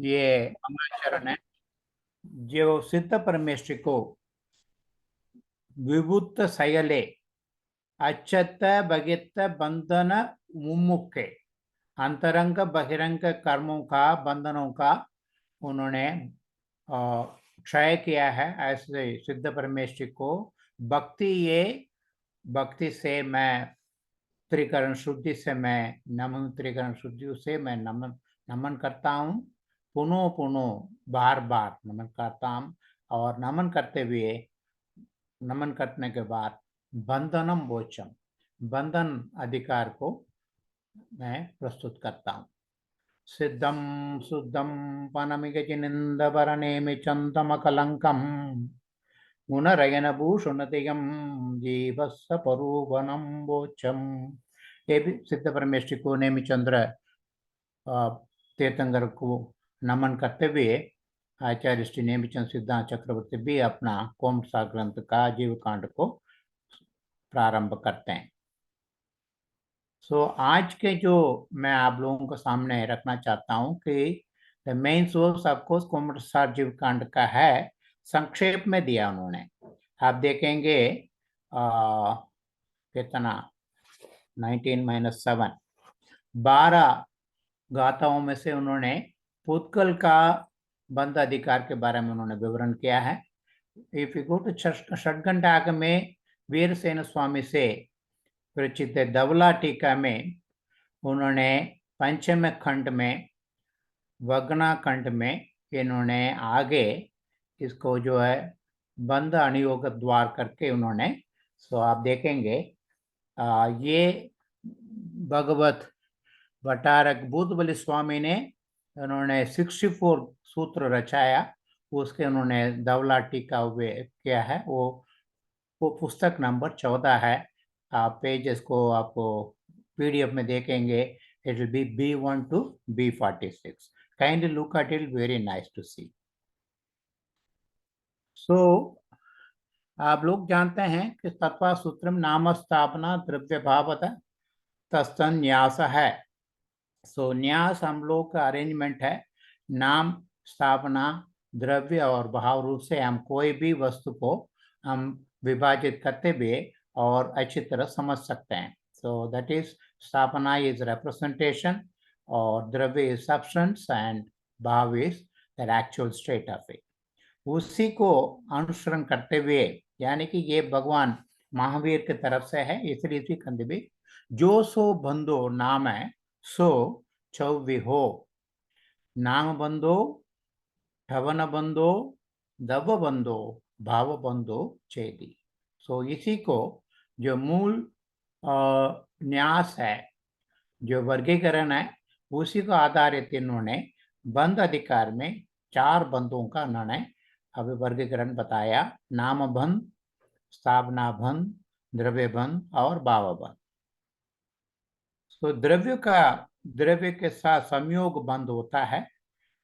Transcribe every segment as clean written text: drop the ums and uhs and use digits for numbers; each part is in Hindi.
ये अमाचरण है जो सिद्ध परमेश्वर को विभुत सयले अच्युत भगित बंधन मुमुखे अंतरंग बहिरंग कर्मों का बंधनों का उन्होंने क्षय किया है। ऐसे सिद्ध परमेश्वर को भक्ति ये भक्ति से मैं त्रिकरण शुद्धि से मैं नमन त्रिकरण शुद्धि से मैं नमन नमन करता हूँ। पुनः पुनः बार बार नमन करता हूँ और नमन करते हुए नमन करने के बाद बंधनम वोचम बंधन अधिकार को मैं प्रस्तुत करता हूँ। सिद्धम शुद्धम पनमिगचिनिंदवरनेमि चंदमकलंकम गुणरयन भूषणतिगम जीवस्य परूपनम वोचम। ये भी सिद्ध परमेश्वर को नेमिचंद्र तीर्थंकर को नमन करते हुए आचार्य श्री नेमिचंद सिद्धांत चक्रवर्ती भी अपना कोमसा ग्रंथ का जीव कांड को प्रारंभ करते हैं। आज के जो मैं आप लोगों के सामने रखना चाहता हूं कि द मेन सोर्स ऑफकोर्स कोमसा जीव कांड का है, संक्षेप में दिया उन्होंने। आप देखेंगे कितना 19-7 12 गाथाओं में से उन्होंने पुत्कल का बंध अधिकार के बारे में उन्होंने विवरण किया है। इफ यू गो टू षड्घंटाक में वीरसेन स्वामी से परिचित धवला टीका में उन्होंने पंचम खंड में वग्ना खंड में इन्होंने आगे इसको जो है बंध अनियोग द्वार करके उन्होंने आप देखेंगे ये भगवत भट्टारक भूतबली स्वामी ने उन्होंने 64 सूत्र रचाया, उसके उन्होंने धवला टीका हुए किया है। वो पुस्तक नंबर 14 है। आप पेजेस को आपको पीडीएफ में देखेंगे, it will be B1 to B46। Kindly look at it, very nice to see. आप लोग जानते हैं कि तत्वा सूत्रम नाम स्थापना द्रव्य भावत तस्तन न्यास है। न्यास हम लोग का अरेंजमेंट है, नाम स्थापना द्रव्य और भाव रूप से हम कोई भी वस्तु को हम विभाजित करते हुए और अच्छी तरह समझ सकते हैं। सो दैट इज स्थापना इज रिप्रेजेंटेशन और द्रव्य इज सब्सटेंस एंड भाव is the actual state of it. उसी को अनुसरण करते हुए, यानी कि ये भगवान महावीर की तरफ से है, इसलिए इसी कंध भी जो सो बंधो नाम है सो चौविहो नाम बंधो ठवन बंधो दव बंधो भाव बंधो चेदी। इसी को जो मूल न्यास है, जो वर्गीकरण है, उसी को आधारित इन्होंने बंध अधिकार में 4 बंधों का उन्होंने अभी वर्गीकरण बताया। नाम बंध, स्थापना बंध, द्रव्य बंध और भाव बंध। द्रव्य के साथ संयोग बंध होता है,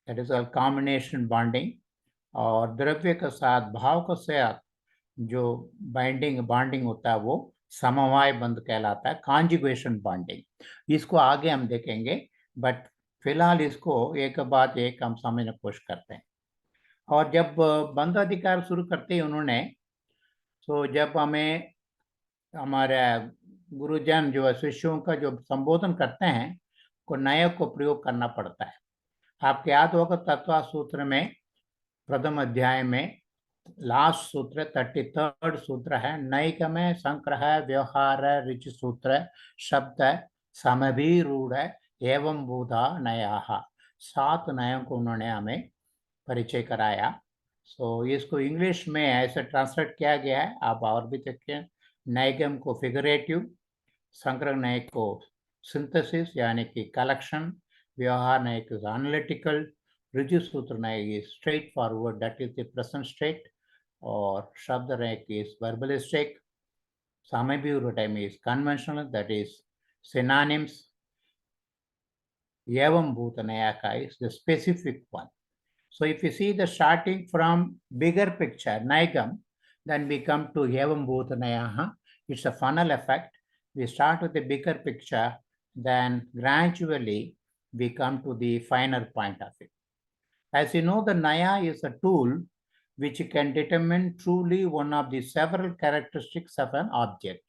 that is a combination bonding. और द्रव्य के साथ भाव के साथ जो बॉन्डिंग होता है वो समवाय बंध कहलाता है, कॉन्जुगेशन बॉन्डिंग। इसको आगे हम देखेंगे, बट फिलहाल इसको एक बाद एक हम समझने की कोशिश करते हैं। और जब बंध अधिकार शुरू करते हैं उन्होंने, जब हमें हमारे गुरुजन जो शिष्यों का जो संबोधन करते हैं को नय को प्रयोग करना पड़ता है। आपको याद होगा तत्वा सूत्र में प्रथम अध्याय में लास्ट सूत्र 33rd सूत्र है, नैक में संग्रह व्यवहार ऋच सूत्र शब्द समभिरूढ़ एवं बोधा नया। 7 नयों को उन्होंने हमें परिचय कराया। इसको इंग्लिश में ऐसे ट्रांसलेट किया गया है, आप और भी देखें। नैगम को फिगरेटिव, संग्रह नय को सिंथेसिस यानी कि कलेक्शन, व्यवहार नय को एनालिटिकल, ऋजु सूत्र नय is straightforward, that is the present state, और शब्द नय इज वर्बलिस्टिक, समभिरूढ़ time is conventional, that is synonyms, एवं भूत नया का is the specific one. So if you see the starting from bigger picture, Naigam, then we come to Evam Bhutanaya. It's a funnel effect. We start with the bigger picture, then gradually we come to the finer point of it. As you know, the Naya is a tool which can determine truly one of the several characteristics of an object.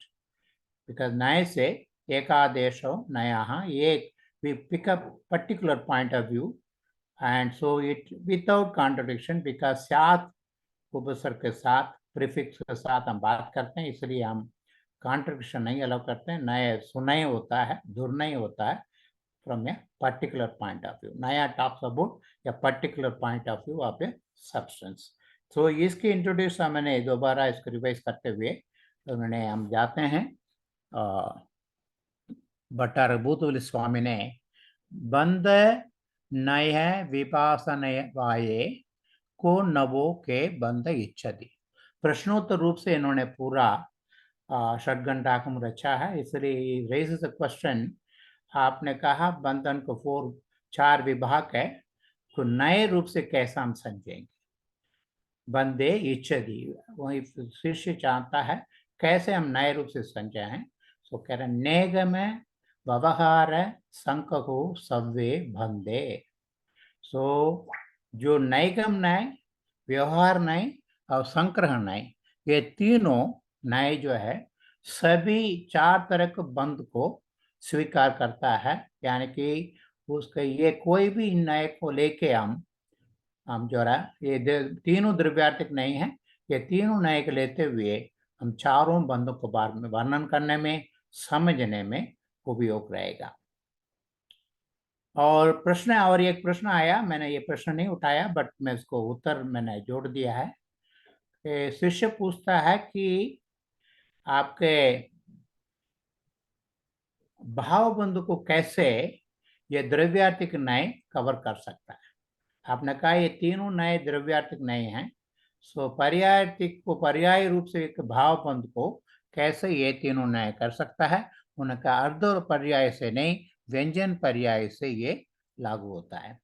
Because Naya say, Ekadesho Nayaha, we pick up particular point of view, and so it without contradiction, because साथ उपसर्ग के साथ प्रीफिक्स के साथ हम बात करते हैं, इसलिए हम कॉन्ट्रडिक्शन नहीं अलाउ करते हैं। नए सुनय होता है, दुर्नय होता है from a particular point of view. Naya talks about a particular point of view of a substance. So इसकी इंट्रोड्यूस मैंने दोबारा इसको रिवाइज करते हुए तो मैंने हम जाते हैं भट्टार भूतवली स्वामी ने बंद नय विपासनय वाये को नवो के बंद इच्छति। प्रश्नोत्तर रूप से इन्होंने पूरा षड्घंटाकम रचा है, इसलिए रेजेस द क्वेश्चन। आपने कहा बंधन को चार विभाग है, तो नए रूप से कैसा हम समझेंगे? बंदे इच्छति, वही शिष्य चाहता है कैसे हम नए रूप से समझें। सो कह रहे नेगम व्यवहार संकहो सव्वे बंदे। सो जो नैगम नय, व्यवहार नय और संग्रह नय, ये तीनों नय जो है सभी चार तरह के बंद को स्वीकार करता है। यानी कि उसके ये कोई भी नय को लेके हम जो है ये तीनों द्रव्यार्थिक नहीं है, ये तीनों नय के लेते हुए हम चारों बंदों को बारे में वर्णन करने में, समझने में उपयोग रहेगा। और प्रश्न और एक प्रश्न आया, मैंने ये प्रश्न नहीं उठाया बट मैं इसको उत्तर मैंने जोड़ दिया है। शिष्य पूछता है कि आपके भाव बंधु को कैसे ये द्रव्यार्थिक नय कवर कर सकता है। आपने कहा ये तीनों नए द्रव्यार्थिक नए हैं, सो पर्यायर्थिक को पर्याय रूप से एक भाव बंध को कैसे ये तीनों नए कर सकता है। उनका अर्ध और पर्याय से नहीं, व्यंजन पर्याय से ये लागू होता है।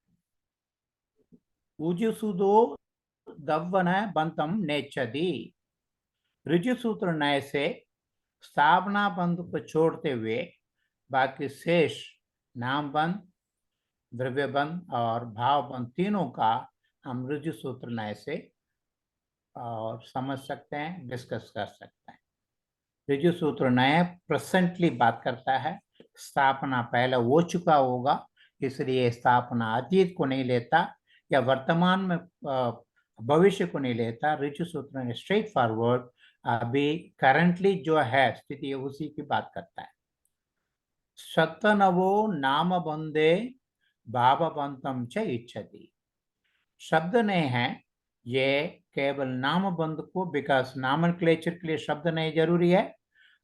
उजुसुदो दव्वन बंतम नेच्छति। ऋजु सूत्र नय से स्थापना बंध को छोड़ते हुए बाकी शेष नाम बंध, द्रव्य बंध और भाव बंध तीनों का हम ऋजु सूत्र नय से और समझ सकते हैं, डिस्कस कर सकते हैं। ऋजु सूत्र नय प्रेजेंटली बात करता है, स्थापना पहले हो चुका होगा, इसलिए स्थापना अतीत को नहीं लेता या वर्तमान में भविष्य को नहीं लेता। ऋजु सूत्र में स्ट्रेट फॉरवर्ड अभी करंटली जो है स्थिति उसी की बात करता है। शतनवो नाम बंदे भाव बंतम च इच्छति। शब्द नहीं है, ये केवल नाम बंध को, बिकॉज नामनक्लेचर के लिए शब्द नहीं जरूरी है,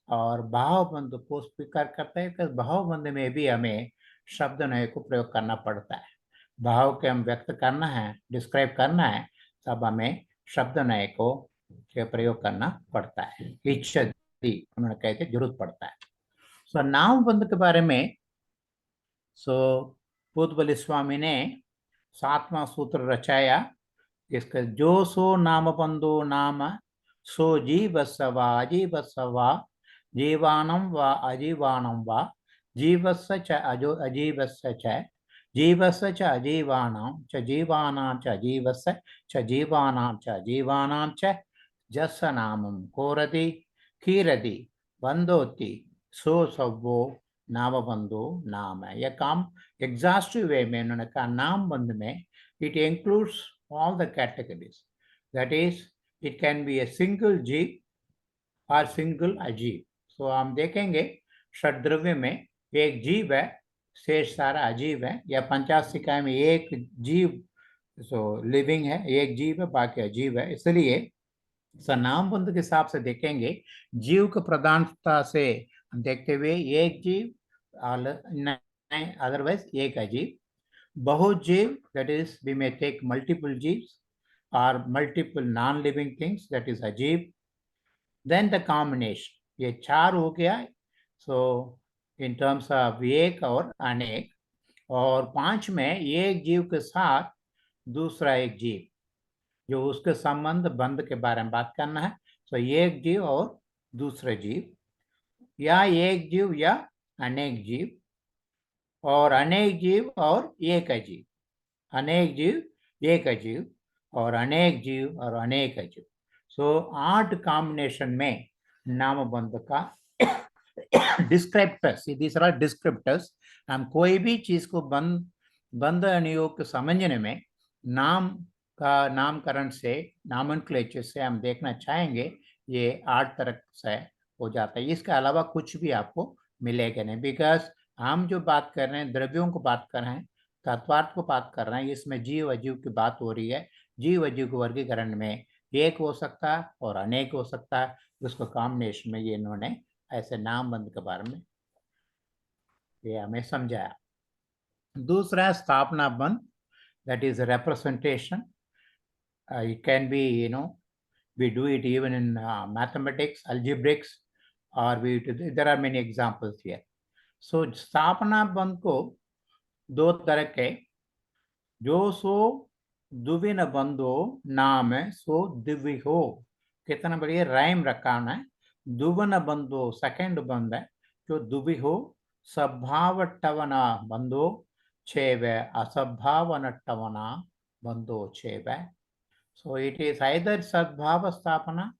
और भाव बंध को स्वीकार करता है कि भाव बंध में भी हमें शब्द नय को प्रयोग करना पड़ता है। भाव के हम व्यक्त करना है, डिस्क्राइब करना है, तब हमें शब्द नय को प्रयोग करना पड़ता है। इच्छति उन्होंने कहते जरूरत पड़ता है। सो नाम बंध के बारे में भूतबली स्वामी ने 7वां सूत्र रचाया। इसका जो सो नाम बंधो नाम सो जीवस्य वा अजीवस्य वा जीवानं वा अजीवानं वा जीवस्य च अजीवस्य च जीवस्य च अजीवानां च जीवानां च अजीवस्य च जीवानां च अजीवानां च जस्य नामं कोरति कीरति बंधोति सो सवो नाम बंधो नाम है। यह काम एग्जॉस्टिव वे में उन्होंने कहा नाम बंध में it includes all the categories. That is, it can be a single जीव और single अजीव। So हम देखेंगे षड्द्रव्य में एक जीव है, शेष सारा अजीव है, या 50 इकाई में एक जीव लिविंग है, एक जीव है, बाकी अजीव है। इसलिए नाम बंध के हिसाब से देखेंगे, जीव की प्रधानता से देखते हुए एक जीव, अदरवाइज एक अजीव। बहुजीव, that is we may take multiple jeeves or multiple non-living things, that is ajeev. Then the combination, ये चार हो गया, so in terms of एक और अनेक, और 5 में एक जीव के साथ दूसरा एक जीव, जो उसके संबंध बंध के बारे में बात करना है। so एक जीव और दूसरा जीव, या एक जीव या अनेक जीव, और अनेक जीव और एक अजीव। अनेक जीव एक अजीव, और अनेक जीव और अनेक अजीव। सो 8 कॉम्बिनेशन में नामबंध का डिस्क्रिप्टर्स, दीस आर डिस्क्रिप्टर्स। हम कोई भी चीज को बंध अनुयोग समझने में नाम का नामकरण से, नॉमेनक्लेचर से हम देखना चाहेंगे, ये 8 तरह से हो जाता है। इसके अलावा कुछ भी आपको मिलेगा नहीं, बिकॉज हम जो बात कर रहे हैं द्रव्यों को बात कर रहे हैं, तत्वार्थ को बात कर रहे हैं, इसमें जीव अजीव की बात हो रही है। जीव अजीव के वर्गीकरण में एक हो सकता है और अनेक हो सकता है, उसको कॉम्बिनेशन में ये इन्होंने ऐसे नामबंध के बारे में ये हमें समझाया। दूसरा स्थापना बंध, that is representation. It can be, we do it even in mathematics, algebraics, or there are many examples here. So स्थापना बंध को दो तरह के, जो सो दुविन बंधो नाम सो दिव्य हो। कितना बढ़िया राइम रखा है। दुवन बंधो सेकंड बंध है, जो दुवि हो सद्भावटवना बंधो छेव, असद्भावनटवना बंधो छेव। सो इट इज आइदर सद्भाव स्थापना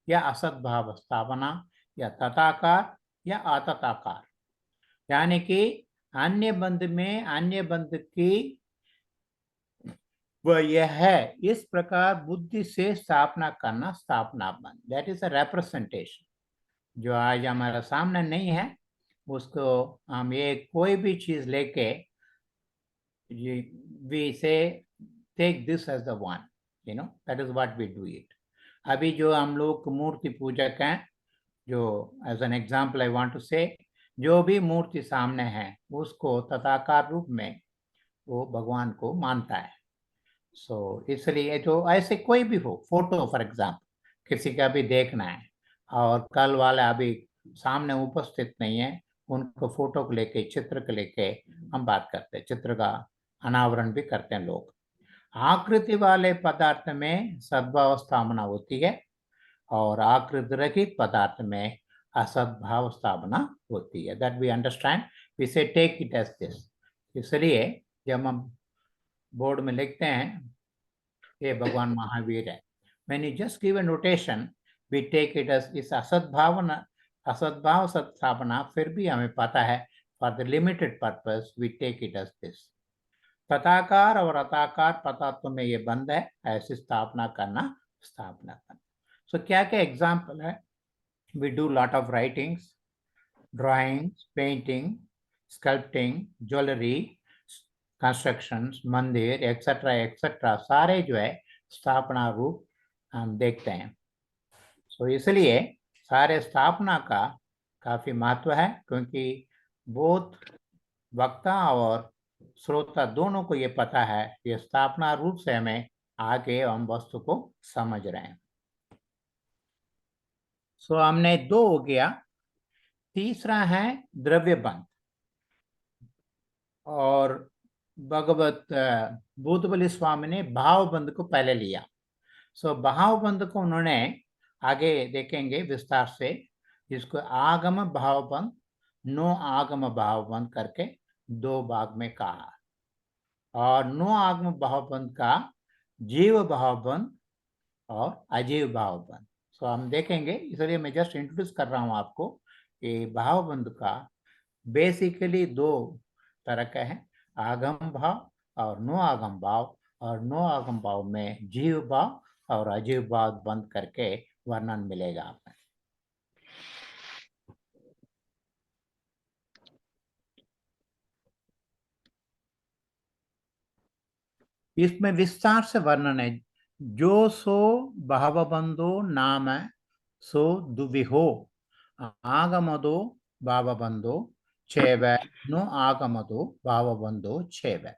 या असद्भाव स्थापना, या तथाकार या अतथाकार। यानी कि अन्य बंध में अन्य बंध की वह यह है, इस प्रकार बुद्धि से स्थापना करना स्थापना बंध, दैट इज अ रेप्रेजेंटेशन। जो आज हमारे सामने नहीं है, उसको हम ये कोई भी चीज लेके we say take this as the one, that is what we do it. अभी जो हम लोग मूर्ति पूजक हैं, जो as an example I want to say, जो भी मूर्ति सामने है उसको तथाकार रूप में वो भगवान को मानता है। इसलिए जो ऐसे कोई भी हो, फोटो फॉर एग्जाम्पल किसी का भी देखना है और कल वाला अभी सामने उपस्थित नहीं है, उनको फोटो को लेके, चित्र को लेके हम बात करते हैं, चित्र का अनावरण भी करते हैं लोग। आकृति वाले पदार्थ में सद्भाव स्थापना होती है और आकृति रहित पदार्थ में असद्भाव स्थापना होती है। That we understand, we say take it as this. इसलिए जब हम बोर्ड में लिखते हैं ये भगवान महावीर है, when you just give a notation, we take it as इस असद्भाव स्थापना, फिर भी हमें पता है for the limited purpose we take it as this। तथाकार और अताकार पदार्थों में ये बंद है, ऐसी स्थापना करना स्थापना करना। सो क्या क्या एग्जाम्पल है? we do lot of writings, drawings, painting, sculpting, jewelry, constructions, मंदिर, एक्सेट्रा एक्सेट्रा, सारे जो है स्थापना रूप हम देखते हैं। इसलिए सारे स्थापना का काफी महत्व है, क्योंकि बहुत वक्ता और श्रोता दोनों को ये पता है ये स्थापना रूप से हमें आगे हम वस्तु को समझ रहे हैं। हमने 2 हो गया। तीसरा है द्रव्य बंध, और भगवत भूतबली स्वामी ने भाव बंध को पहले लिया। भाव बंध को उन्होंने आगे देखेंगे विस्तार से, इसको आगम भाव बंध, नो आगम भाव बंध करके 2 भाग में कहा। और नो आगम भाव बंध का जीव भाव बंध और अजीव भाव बंध हम देखेंगे। इसलिए मैं जस्ट इंट्रोड्यूस कर रहा हूं आपको कि भाव बंध का बेसिकली 2 तरह का है, आगम भाव और नो आगम भाव। और नो आगम भाव में जीव भाव और अजीव भाव बंद करके वर्णन मिलेगा आपको। इसमें विस्तार से वर्णन है। जो सो भावबंधो नाम सो दुविहो आगमदो भावबंधो छेव, नो आगमदो भावबंधो छेव।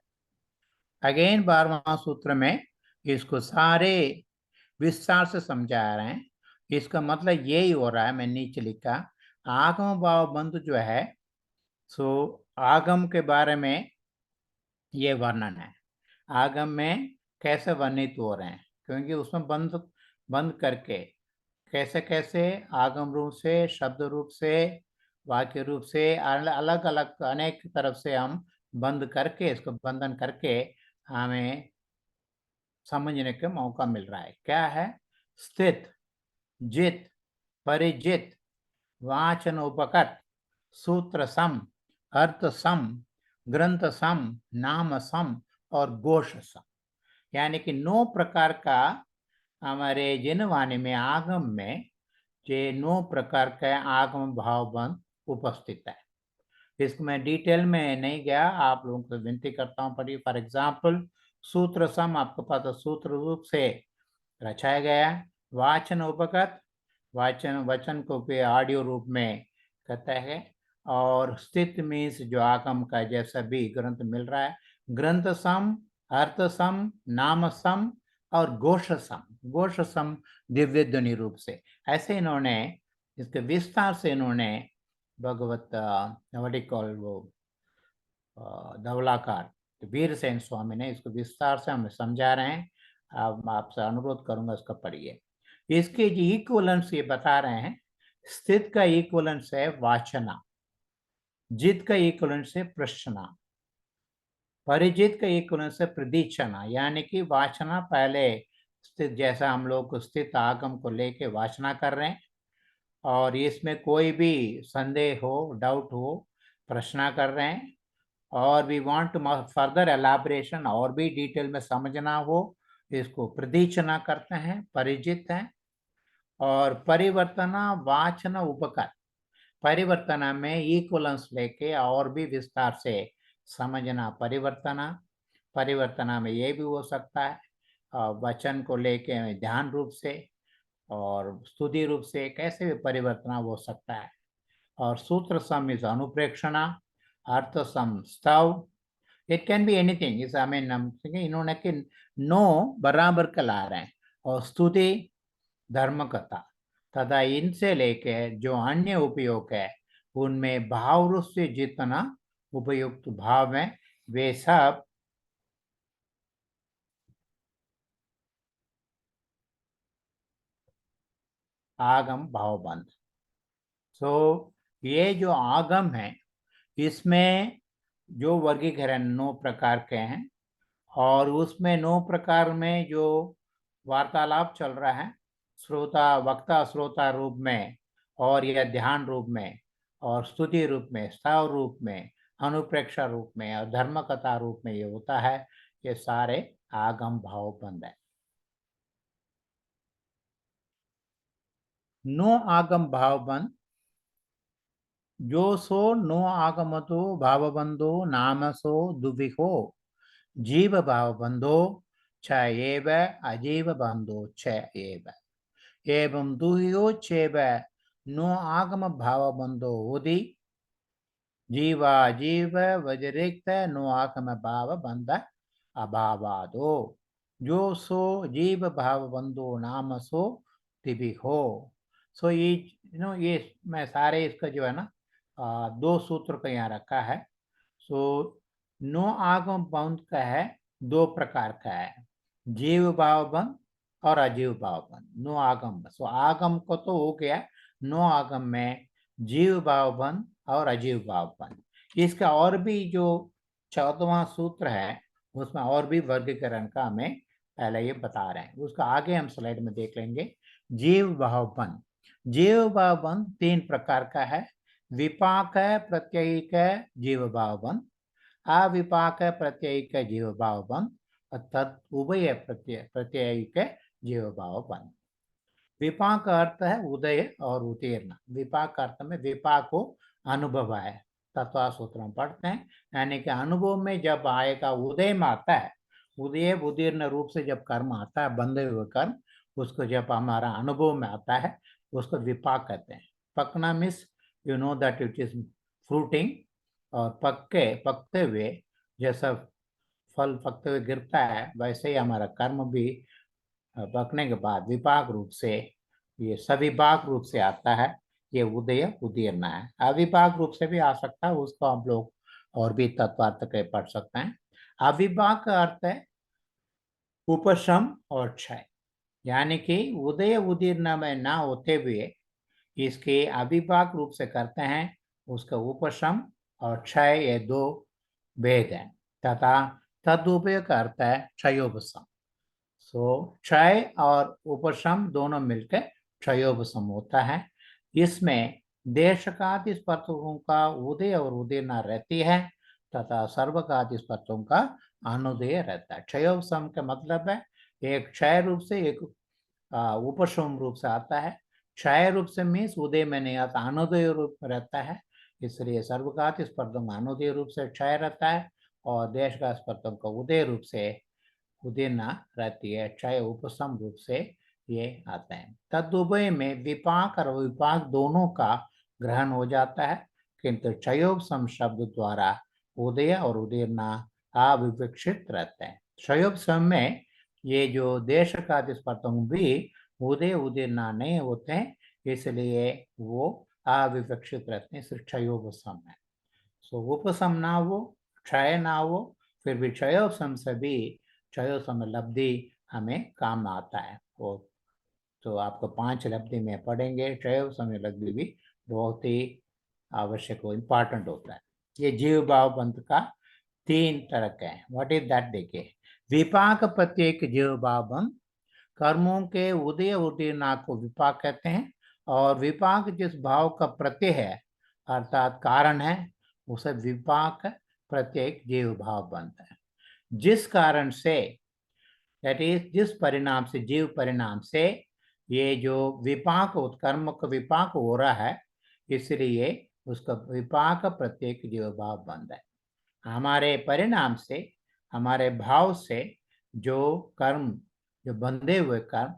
अगेन 12वां सूत्र में इसको सारे विस्तार से समझा रहे हैं। इसका मतलब यही हो रहा है, मैं नीचे लिखा आगम भाव बंध जो है, आगम के बारे में ये वर्णन है। आगम में कैसे वर्णित हो रहे हैं, क्योंकि उसमें बंद करके कैसे कैसे आगम रूप से, शब्द रूप से, वाक्य रूप से, अलग अलग अनेक तरफ से हम बंद करके, इसको बंधन करके हमें समझने का मौका मिल रहा है। क्या है? स्थित, जित, परिजित, वाचन उपगत, सूत्र सम, अर्थ सम, ग्रंथ सम, नाम सम और घोष सम। यानी कि 9 प्रकार का हमारे जिनवाणी में, आगम में ये 9 प्रकार का आगम भाव बंध उपस्थित है। इसको मैं डिटेल में नहीं गया, आप लोगों को विनती करता हूँ पढ़िए। फॉर एग्जाम्पल सूत्र सम आपको पता, सूत्र रूप से रचाया गया। वाचन उपगत, वचन को भी ऑडियो रूप में कहता है। और स्थित मीन्स जो आगम का जैसा भी ग्रंथ मिल रहा है। ग्रंथ सम, अर्थ सम, नाम सम और घोष सम। घोष सम दिव्य ध्वनि रूप से। ऐसे इन्होंने इसके विस्तार से इन्होंने भगवत कॉल वो धवलाकार वीरसेन स्वामी ने इसको विस्तार से हमें समझा रहे हैं। अब आपसे अनुरोध करूंगा इसका पढ़िए। इसके जो इक्वलेंस ये बता रहे हैं, स्थित का इक्वलेंस है वाचना, जित का इक्वलेंस है प्रश्ना, परिजित का इक्वलेंस है प्रदीक्षणा। यानी कि वाचना पहले स्थित, जैसा हम लोग स्थित आगम को लेके वाचना कर रहे हैं और इसमें कोई भी संदेह हो, डाउट हो, प्रश्न कर रहे हैं और वी वांट टू फर्दर एलाबरेशन, और भी डिटेल में समझना हो, इसको प्रदीक्षणा करते हैं, परिचित हैं। और परिवर्तना वाचन उपकर, परिवर्तना में इक्वलेंस लेके और भी विस्तार से समझना। परिवर्तना, परिवर्तना में ये भी हो सकता है वचन को लेके ध्यान रूप से और स्तुति रूप से, कैसे भी परिवर्तन हो सकता है। और सूत्र सम इज अनुप्रेक्षणा, अर्थ सम स्तव, इट कैन बी एनीथिंग। इस आई मीन इन्होंने कि 9 बराबर का ला रहे हैं। और स्तुति, धर्म कथा तथा इनसे लेके जो अन्य उपयोग है उनमें भाव रूप से जितना उपयुक्त भाव है वे सब आगम भावबंध। सो ये जो आगम है इसमें जो वर्गीकरण 9 प्रकार के हैं और उसमें 9 प्रकार में जो वार्तालाप चल रहा है, श्रोता वक्ता श्रोता रूप में और यह ध्यान रूप में और स्तुति रूप में, स्तव रूप में, अनुप्रेक्षा रूप में और धर्म कथा रूप में ये होता है। ये सारे आगम भावबंध है। 9 आगम भावबंध जो सो 9 आगमतो भावबंधो नाम सो दुविहो जीव भावबंधो छ एव अजीव बंधो छ एव एवं दुहियो चेव नो आगम भावबंधो उदि जीवा जीव व्यतिरिक्त नो आगम भाव बंध अभावादो जो सो जीव भाव बंधो नाम सो तिभि हो। सो ये ये मैं सारे इसका जो है ना 2 सूत्र का यहाँ रखा है। सो नो आगम बंध का है 2 प्रकार का है, जीव भाव बंध और अजीव भाव बंध। नो आगम, सो आगम को तो हो गया, नो आगम में जीव भाव बंध और अजीव भाव बंध। इसका और भी जो 14वां सूत्र है उसमें और भी वर्गीकरण का हमें पहले ये बता रहे हैं, उसका आगे हम स्लाइड में देख लेंगे। जीव भाव बंध, जीव भाव बंध 3 प्रकार का है। विपाक प्रत्ययिक जीव भाव बंध, अविपाक प्रत्ययिक जीव भाव बंध और तद उभय प्रत्ययिक जीव भाव बंध। विपाक का अर्थ है उदय और उत्तीर्ण। विपाक अर्थ में विपाक को अनुभव है, तत्व सूत्र में पढ़ते हैं। यानी कि अनुभव में जब आएगा, उदय में आता है, उदय उदीर्ण रूप से जब कर्म आता है, बंधे हुए कर्म, उसको जब हमारा अनुभव में आता है उसको विपाक कहते हैं। पकना means you know that it is fruiting, और पकते हुए जैसा फल पकते हुए गिरता है वैसे ही हमारा कर्म भी पकने के बाद विपाक रूप से, ये सविपाक रूप से आता है। ये उदय उदीर्ण है। अविपाक रूप से भी आ सकता है, उसको हम लोग और भी तत्वार्थ के पढ़ सकते हैं। अविपाक का अर्थ है उपशम और क्षय। यानी कि उदय उदीर्ण में ना होते हुए इसके अविपाक रूप से करते हैं, उसका उपशम और क्षय ये 2 भेद हैं। तथा तदुपय का अर्थ है क्षयोपशम। क्षय और उपशम दोनों मिलकर क्षयोपशम होता है। इसमें देशकादि स्पर्शों का उदय और उदीर्णा रहती है तथा सर्वकादि स्पर्शों का अनुदय रहता है। क्षयोपशम का मतलब है एक क्षय रूप से एक उपशम रूप से आता है। क्षय रूप से मीन्स उदय में नहीं आता, अनुदय रूप में रहता है। इसलिए सर्वघात स्पर्धों का अनुदय रूप से क्षय रहता है और देश का स्पर्धों का उदय रूप से उदीर्णा रहती है। क्षय उपशम रूप से ये आता है। तदुभय में विपाक और विपाक दोनों का ग्रहण हो जाता है, किंतु क्षयोपशम शब्द द्वारा उदय और उदीर्णा अविवक्षित रहते हैं। क्षयोपशम में ये जो देश का स्पर्धों भी उदय उदीर्णा नहीं होते हैं, इसलिए वो अविवक्षित रहते हैं, सिर्फ क्षयोपशम है। उपशम ना हो, क्षय ना हो, फिर भी क्षयोपशम से भी क्षयोपशम लब्धि हमें काम आता है। वो तो आपको 5 लब्धि में पढ़ेंगे। क्षयोपशम लब्धि भी बहुत ही आवश्यक हो, इम्पॉर्टेंट होता है। ये जीव भाव बंध का 3 तरह का है। What is that? देखिए, विपाक प्रत्येक जीव भाव बंध, कर्मों के उदय उदीर्णा को विपाक कहते हैं और विपाक जिस भाव का प्रत्यय है अर्थात कारण है उसे विपाक प्रत्येक जीव भाव बनता है। जिस कारण से, दैट इज जिस परिणाम से, जीव परिणाम से ये जो विपाक कर्म का विपाक हो रहा है, इसलिए उसका विपाक प्रत्येक जीव भाव बंध है। हमारे परिणाम से, हमारे भाव से जो कर्म, जो बंधे हुए कर्म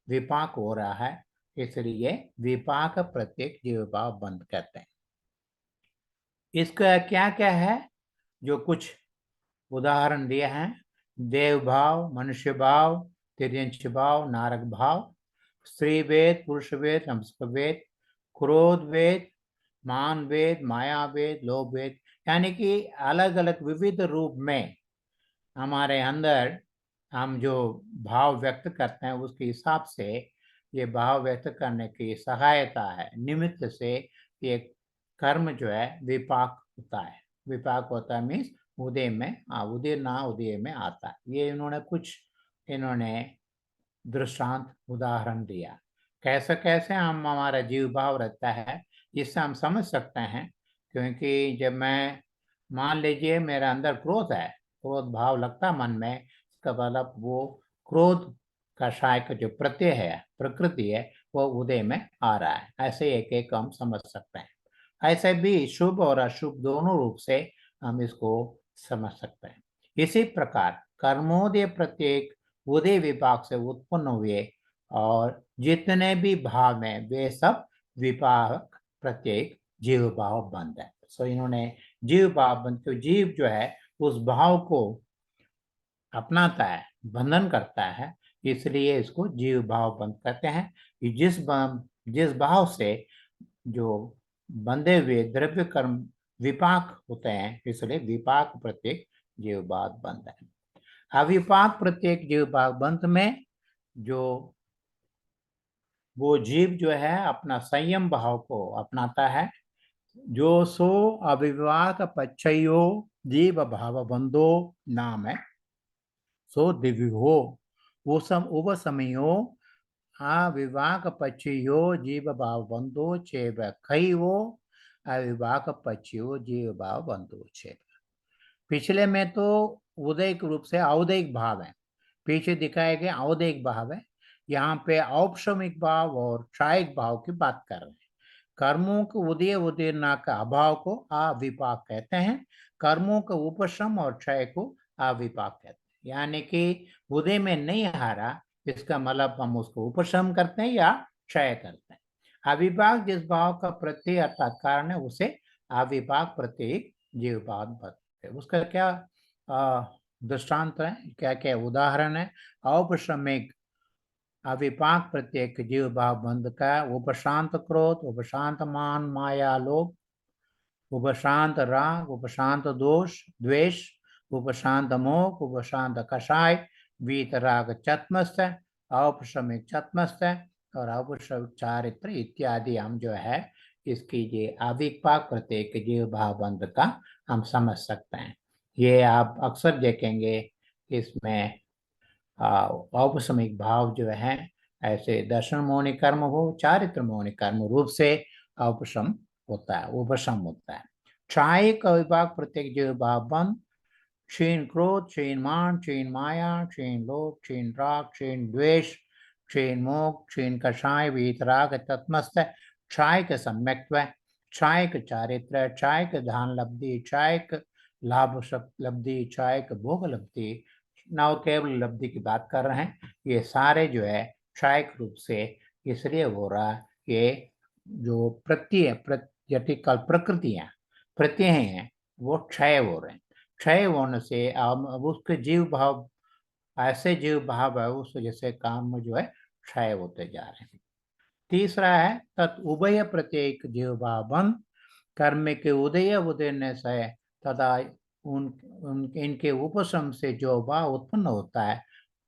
विपाक हो रहा है, इसलिए विपाक प्रत्येक जीव भाव बंध कहते हैं। इसका क्या क्या है? जो कुछ उदाहरण दिए हैं, देव भाव, मनुष्य भाव, तिर्यंश भाव, नारक भाव, स्त्री वेद, पुरुष वेद, नपुंसक वेद, क्रोध वेद, मान वेद, माया वेद, लोभ वेद, यानी कि अलग अलग विविध रूप में हमारे अंदर हम जो भाव व्यक्त करते हैं उसके हिसाब से ये भाव व्यक्त करने की सहायता है, निमित्त से ये कर्म जो है विपाक होता है। विपाक होता है मीन्स उदय में, उदय ना उदय में आता है। ये इन्होंने दृष्टांत उदाहरण दिया। कैसे कैसे हम हमारा जीव भाव रहता है इससे हम समझ सकते हैं। क्योंकि जब मैं, मान लीजिए मेरा अंदर क्रोध है, क्रोध भाव लगता मन में, इसका मतलब वो क्रोध का शाय का जो प्रत्यय है, प्रकृति है, वो उदय में आ रहा है। ऐसे एक एक हम समझ सकते हैं। ऐसे भी शुभ और अशुभ दोनों रूप से हम इसको समझ सकते हैं। इसी प्रकार कर्मोदय प्रत्येक उदय विपाक से उत्पन्न हुए और जितने भी भाव हैं वे सब विपाक प्रत्येक जीव भाव बंध है। इन्होंने जीव भाव बंध, तो जीव जो है उस भाव को अपनाता है, बंधन करता है, इसलिए इसको जीव भाव बंध कहते हैं। कि जिस भाव से जो बंधे हुए द्रव्य कर्म विपाक होते हैं, इसलिए विपाक प्रत्येक जीव भाव बंध है। अविपाक प्रत्येक जीव भाव बंध में जो वो जीव जो है अपना संयम भाव को अपनाता है। जो सो अविवाक पच्छयो जीव भाव बंधो नाम है। सो दिव्य हो उप समयो अविवाक पच्छयो जीव भाव बंधो चेव कई वो अविवाक पच्छयो जीव भाव बंधो चेव। पिछले में तो उदयिक रूप से औदयिक भाव है, पीछे दिखाए गए औदयिक भाव है। यहाँ पे औपशमिक भाव और क्षायिक भाव की बात कर रहे हैं। कर्मों के उदय उदीर्णा का अभाव को अविपाक कहते हैं। कर्मों का उपशम और क्षय को अविपाक कहते हैं। यानी कि उदय में नहीं आ रहा, इसका मतलब हम उसको उपशम करते हैं या क्षय करते हैं। अविपाक जिस भाव का प्रत्यय अर्थात कारण है उसे अविपाक प्रत्येक जीव भाव बताते हैं। उसका क्या दृष्टांत है, क्या क्या उदाहरण है? औपशमिक अविपाक प्रत्येक जीव भाव बंध का उपशांत क्रोध, उपशांत मान माया लोभ, उपशांत राग, उपशांत दोष द्वेष, उपशांत मोह, उपशांत कषाय, वीतराग चतमस्त, औपशमिक चतमस्त और औपशमिक चारित्र इत्यादि हम जो है इसकी ये अविपाक प्रत्येक जीव भाव बंध का हम समझ सकते हैं। ये आप अक्सर देखेंगे इसमें औपसमिक भाव जो है, ऐसे दर्शन मोहनी कर्म हो, चारित्र मोहनी कर्म रूप से औपसम होता है, उपशम होता है। क्षाय का विभाग प्रत्येक जीव भाव बंध, क्षीण क्रोध, क्षीण मान, क्षीण माया, क्षीण लोभ, क्षीण राग, क्षीण द्वेष, क्षीण मोह, क्षीण कषाय, वीतराग, तत्मस्त, क्षायक सम्यक्त्व, क्षायक चारित्र, क्षायक धान लब्धि, क्षायक लाभ लब्धि, क्षायक भोग लब्धि। नव केवल लब्धि की बात कर रहे हैं। ये सारे जो है क्षायक रूप से इसलिए हो रहा है, ये जो प्रत्यय प्रकृतियां प्रत्यय हैं वो क्षय हो रहे हैं। क्षय होने से अब उसके जीव भाव, ऐसे जीव भाव है उस वजह से काम में जो है क्षय होते जा रहे हैं। तीसरा है तत् उभय प्रत्येक जीव भाव बंध, कर्म के उदय उदय से तथा इनके उपशम से जो भाव उत्पन्न होता है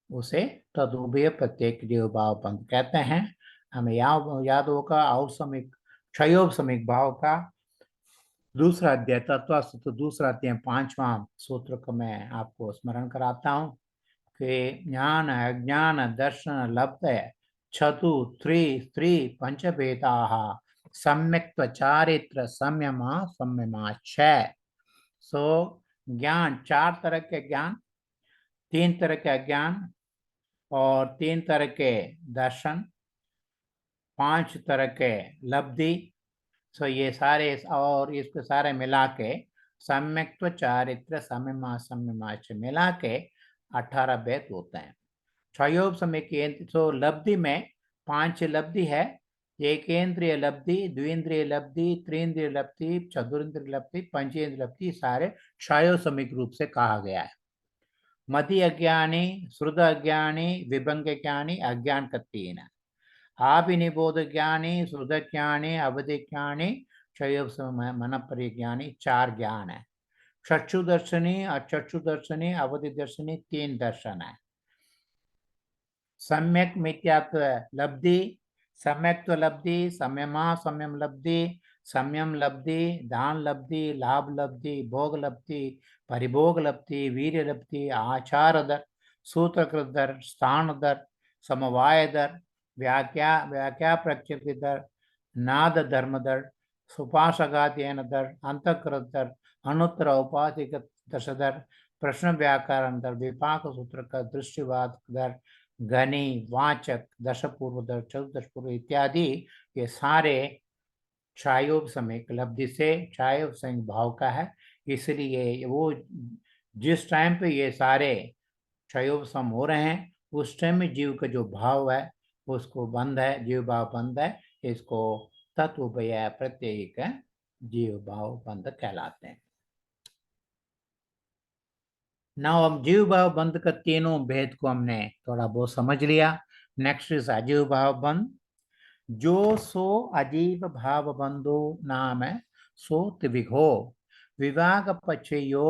उसे तदुभय प्रत्येक जीव भाव बंध कहते हैं। हमें याद होगा औसमिक क्षयोपसमिक भाव का दूसरा अध्याय तत्वस्तु, दूसरा अध्याय 5वां सूत्र को मैं आपको स्मरण कराता हूँ कि ज्ञान अज्ञान दर्शन लब्ध चतु त्रि स्त्री पंचभेदा सम्यक्त्व चारित्र संयमा संयमा छह। सो ज्ञान, चार तरह के ज्ञान, तीन तरह के अज्ञान और तीन तरह के दर्शन, पांच तरह के लब्धि। सो ये सारे और इसको सारे मिला के सम्यक्त्व चारित्र सम्यमा मिला के 18 भेद होते हैं। क्षयोप समय केंद्र, सो लब्धि में 5 लब्धि है। एकेंद्रिय लब्धि, द्विंद्रिय लब्धि, त्रिंद्रिय लब्धि, चतुरिंद्रिय लब्धि, पंचेंद्रिय लब्धि सारे क्षयोसमिक रूप से कहा गया है। मति अज्ञानी, श्रुत अज्ञानी, विभंग ज्ञानी, अज्ञान का 3 है। आभिनिबोध ज्ञानी, श्रुत ज्ञानी, अवधि ज्ञानी, मन परिज्ञानी 4 ज्ञान है। चक्षु दर्शनी, अचक्षु दर्शनी, अवधि दर्शनी 3 दर्शन है। सम्यक मिथ्यात्व लब्धि, सम्यक्त्व लब्धि, संयमा संयम लब्धि, संयम लब्धि, दान लब्धि, लाभ लब्धि, भोग लब्धि, परिभोग लब्धि, वीर्य लब्धि, आचार दर, सूत्रकृत दर, स्थान दर, समवाय दर, व्याख्या प्रकृति दर, नाद धर्म दर, सुपासगाध्ययन दर, अंतकृत दर, अनुत्तर औपाधिक दश दर, प्रश्न व्याकरण दर, विपाक सूत्र का दृष्टिवाद दर, गणी, वाचक, दशपूर्व दर, चतुर्दश पूर्व इत्यादि ये सारे क्षयोपसमिक लब्धि से क्षयोपसमिक भाव का है। इसलिए वो जिस टाइम पे ये सारे क्षयोपसम हो रहे हैं उस टाइम में जीव का जो भाव है उसको बंद है, जीव भाव बंद है। इसको तत्वोभय प्रत्येक जीव भाव बंद कहलाते हैं। ना हम जीव भाव बंद का तीनों भेद को हमने थोड़ा बहुत समझ लिया। नेक्स्ट इज अजीव भाव बंद। जो सो अजीव भाव बंधो नाम सो त्रिविघो विवाह पक्षयो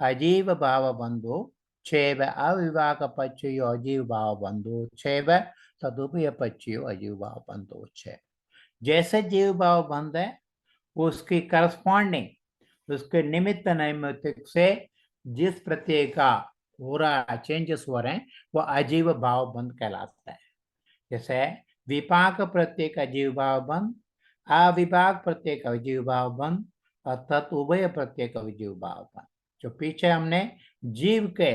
अजीव भाव बंधो छेव अविवाह पक्षयो अजीव भाव बंधो छेव तदुभय पक्षयो अजीव भाव बंधो छे। जैसे जीव भाव बंध है उसकी करस्पॉन्डिंग, उसके निमित्त नैमित्तिक से जिस प्रत्यय का हो रहा चेंजेस हो रहे हैं वो अजीव भाव बंध कहलाता है। जैसे विपाक प्रत्येक अजीव भाव बंध, अविभाग प्रत्येक अजीव भाव बंध और तत् उभय प्रत्येक अजीव भाव बंध। जो पीछे हमने जीव के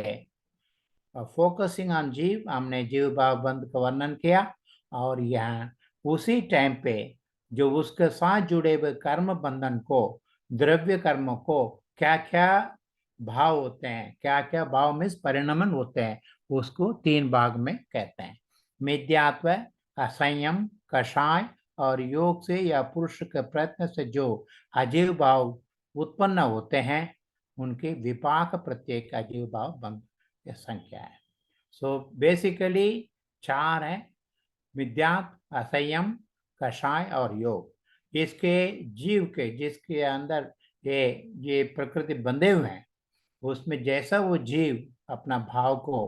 फोकसिंग ऑन जीव, हमने जीव भाव बंध का वर्णन किया और यहाँ उसी टाइम पे जो उसके साथ जुड़े हुए कर्म बंधन को, द्रव्य कर्म को क्या क्या भाव होते हैं, क्या क्या भाव में परिणमन होते हैं, उसको 3 भाग में कहते हैं। मिथ्यात्व, असंयम, कषाय और योग से या पुरुष के प्रयत्न से जो अजीव भाव उत्पन्न होते हैं उनके विपाक प्रत्येक अजीव भाव बंध की संख्या है। सो बेसिकली 4 है, मिथ्यात्व, असंयम, कषाय और योग। इसके जीव के जिसके अंदर ये प्रकृति बंधे हुए हैं उसमें जैसा वो जीव अपना भाव को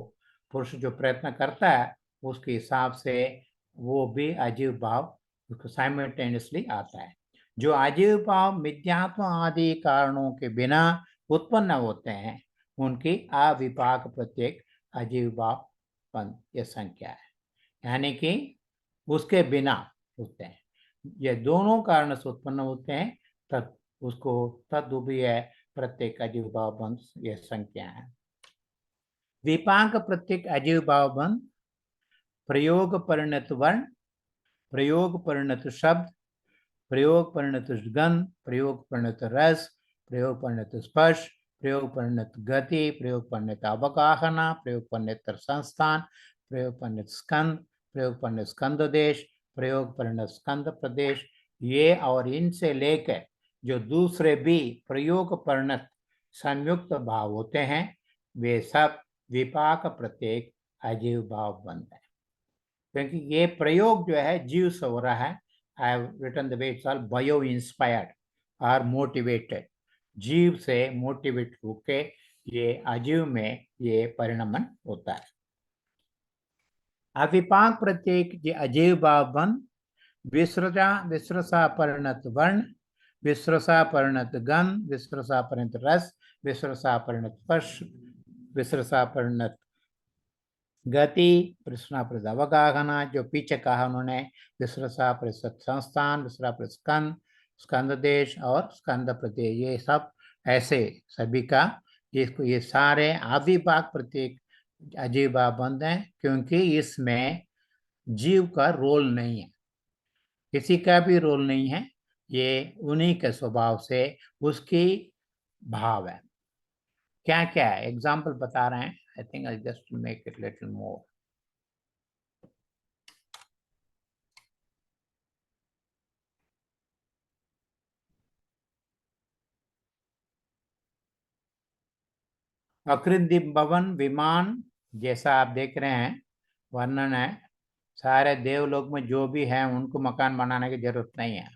पुरुष जो प्रयत्न करता है उसके हिसाब से वो भी अजीव भाव उसको साइमल्टेनियसली आता है। जो अजीव भाव मिथ्यात्व आदि कारणों के बिना उत्पन्न होते हैं उनकी अविपाक प्रत्येक अजीव भाव बंध ये संख्या है, यानी कि उसके बिना होते हैं। ये दोनों कारण से उत्पन्न होते हैं तब उसको तदुभय प्रत्येक अजीवभाव बंध ये संख्या है। विपाक प्रत्येक अजीवभाव बंध प्रयोग परिणत वर्ण, प्रयोग परिणत शब्द, प्रयोग परिणत गंध, प्रयोग परिणत रस, प्रयोग परिणत स्पर्श, प्रयोग परिणत गति, प्रयोग परिणत अवगाहना, प्रयोग परिणत संस्थान, प्रयोग परिणत स्कंद, प्रयोग परिणत स्कंद देश, प्रयोग परिणत स्कंद प्रदेश, ये और इनसे लेकर जो दूसरे भी प्रयोग परिणत संयुक्त भाव होते हैं वे सब विपाक प्रत्येक अजीव भाव बंध है। क्योंकि ये प्रयोग जो है जीव से हो रहा है। I have written the way it's all bio inspired or motivated, जीव से मोटिवेट होके ये अजीव में ये परिणमन होता है। अविपाक प्रत्येक अजीव भाव बंध विसृसा परिणत वर्ण, विसृसा परिणत गंध, विसृसा परिणत रस, विसृसा परिणत स्पर्श, विसृसा परिणत गति, विसृसा परिणत अवगाहना, जो पीछे कहा उन्होंने, विसृसा परिषद संस्थान, विसृसा परिषद स्कंद, स्कंद देश और स्कंद प्रदेश, ये सब ऐसे सभी का ये सारे अविभाग प्रत्येक अजीव बंद हैं, क्योंकि इसमें जीव का रोल नहीं है, किसी का भी रोल नहीं है, ये उन्हीं के स्वभाव से उसकी भाव है। क्या क्या है एग्जाम्पल बता रहे हैं। I think I just make it little more. अकृत्रिम भवन विमान जैसा आप देख रहे हैं वर्णन है, सारे देवलोक में जो भी है उनको मकान बनाने की जरूरत नहीं है।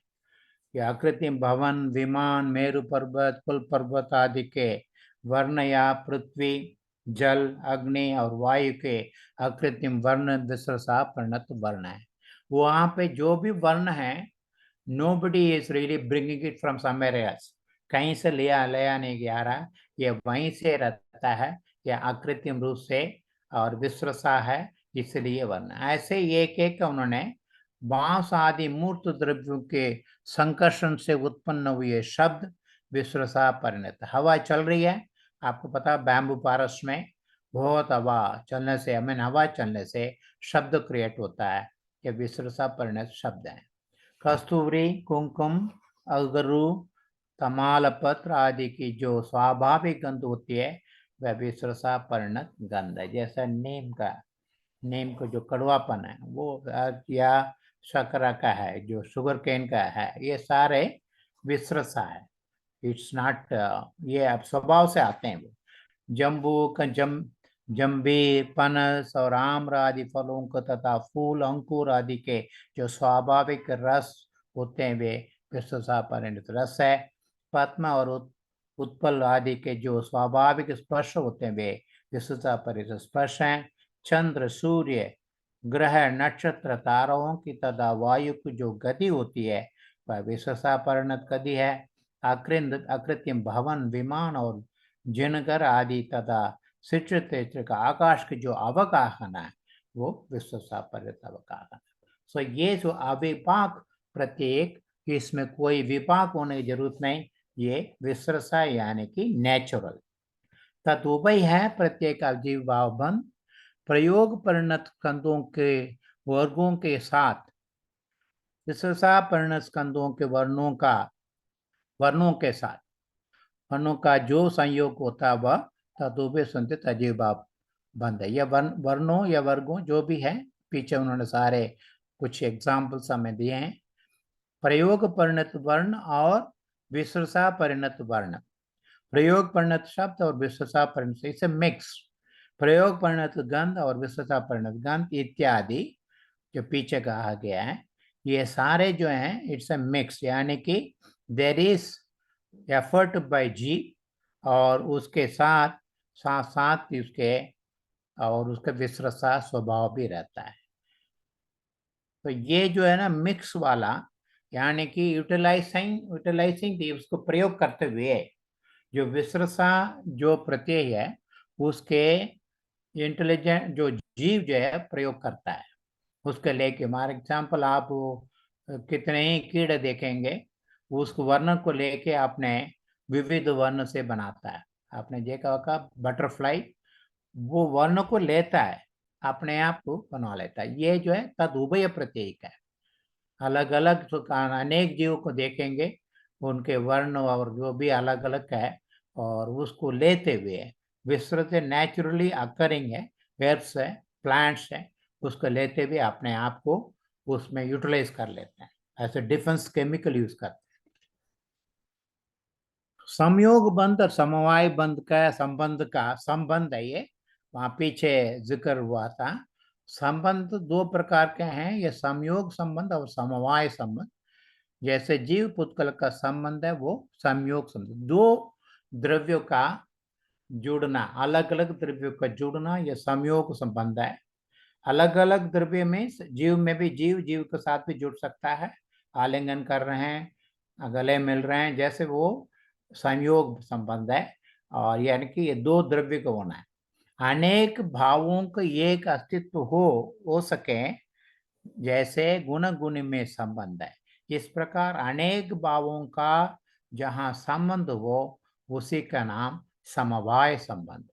कि अकृत्रिम भवन विमान मेरु पर्वत कुल पर्वत आदि के वर्ण या पृथ्वी जल अग्नि और वायु के अकृत्रिम वर्ण विसृसा परिणत वर्ण है। वहां पे जो भी वर्ण है nobody is really bringing it from somewhere else, कहीं से लिया नहीं जा रहा, ये वहीं से रहता है, यह अकृत्रिम रूप से और विसृसा है, इसलिए वर्ण। ऐसे एक एक उन्होंने बांस आदि मूर्त द्रव्यों के संकर्षण से उत्पन्न हुए शब्द विसृसा परिणत। हवा चल रही है, आपको पता बैम्बू फॉरेस्ट में बहुत हवा चलने से हवा चलने से शब्द क्रिएट होता है, यह विसृसा परिणत शब्द है। कस्तूरी कुमकुम अगरू तमालपत्र आदि की जो स्वाभाविक गंध होती है वह विसृसा परिणत गंध है। जैसा नीम को जो कड़वापन है वो या शकरा का है, जो शुगर केन का है, ये सारे विसृसा है। इट्स नॉट ये अब स्वभाव से आते हैं। वो जम्बू जम्बीर पनस और आम्र आदि फलों को तथा फूल अंकुर आदि के जो स्वाभाविक रस होते हैं वे विसृसा परिणत रस है। पद्म और उत्पल आदि के जो स्वाभाविक स्पर्श होते हैं वे विसृसा परिणत स्पर्श हैं। चंद्र सूर्य ग्रह नक्षत्र तारों की तथा वायु की जो गति होती है वह विसृसा परिणत गति है। अकृत्रिम भवन विमान और जिनकर आदि तथा शिक्षित का आकाश के जो अवगाहन है वो विसृसा परिणत अवगाहन। सो ये जो अविपाक प्रत्येक, इसमें कोई विपाक होने की जरूरत नहीं, ये विसृसा यानी कि नेचुरल। तदुभय है प्रत्येक अजीव भाव बंध प्रयोग परिणत स्कंदों के वर्गों के साथ विसृसा परिणत स्कंदों के वर्णों के साथ वर्णों का जो संयोग होता है वह तदुभय संतित अजीव भाव बंध है। यह वर्णों या वर्गों जो भी है, पीछे उन्होंने सारे कुछ एग्जाम्पल्स हमें दिए हैं। प्रयोग परिणत वर्ण और विसृसा परिणत वर्ण, प्रयोग परिणत शब्द और विसृसा परिणत, इसे मिक्स, प्रयोग परिणत गंध और विसृसा परिणत गंध इत्यादि जो पीछे कहा गया है, ये सारे जो हैं इट्स ए मिक्स, यानी कि देयर इज एफर्ट बाय जी और उसके साथ साथ उसके और उसका विसृसा स्वभाव भी रहता है। तो ये जो है ना मिक्स वाला, यानी कि यूटिलाइजिंग उसको प्रयोग करते हुए जो विसृसा जो प्रत्यय है उसके इंटेलिजेंट जो जीव जो है प्रयोग करता है उसके लेके। फॉर एग्जाम्पल आप कितने ही कीड़े देखेंगे, उस वर्ण को लेके आपने विविध वर्ण से बनाता है। आपने देखा होगा बटरफ्लाई वो वर्ण को लेता है, अपने आप को बना लेता है। ये जो है तदुभय प्रत्ययिक है। अलग अलग तो अनेक जीवों को देखेंगे, उनके वर्ण और जो भी अलग अलग है, और उसको लेते हुए विस्तृत नेचुरली अकरिंग है, हेर्ब्स है, प्लांट्स है, उसको लेते हुए अपने आप को उसमें यूटिलाइज कर लेते हैं, ऐसे डिफेंस केमिकल यूज करते हैं। संयोग बंध और समवाय बंध का संबंध है ये, वहां पीछे जिक्र हुआ था। संबंध दो प्रकार के हैं, ये संयोग संबंध और समवाय संबंध। जैसे जीव पुत्कल का संबंध है वो संयोग संबंध, दो द्रव्यों का जुड़ना, अलग अलग द्रव्यों का जुड़ना, यह संयोग संबंध है। अलग अलग द्रव्य में जीव में भी जीव जीव के साथ भी जुड़ सकता है, आलिंगन कर रहे हैं, गले मिल रहे हैं, जैसे वो संयोग संबंध है। और यानी कि ये दो द्रव्य को होना है। अनेक भावों का एक अस्तित्व हो सके, जैसे गुण गुण में संबंध है, इस प्रकार अनेक भावों का जहाँ संबंध हो उसी का नाम समवाय संबंध।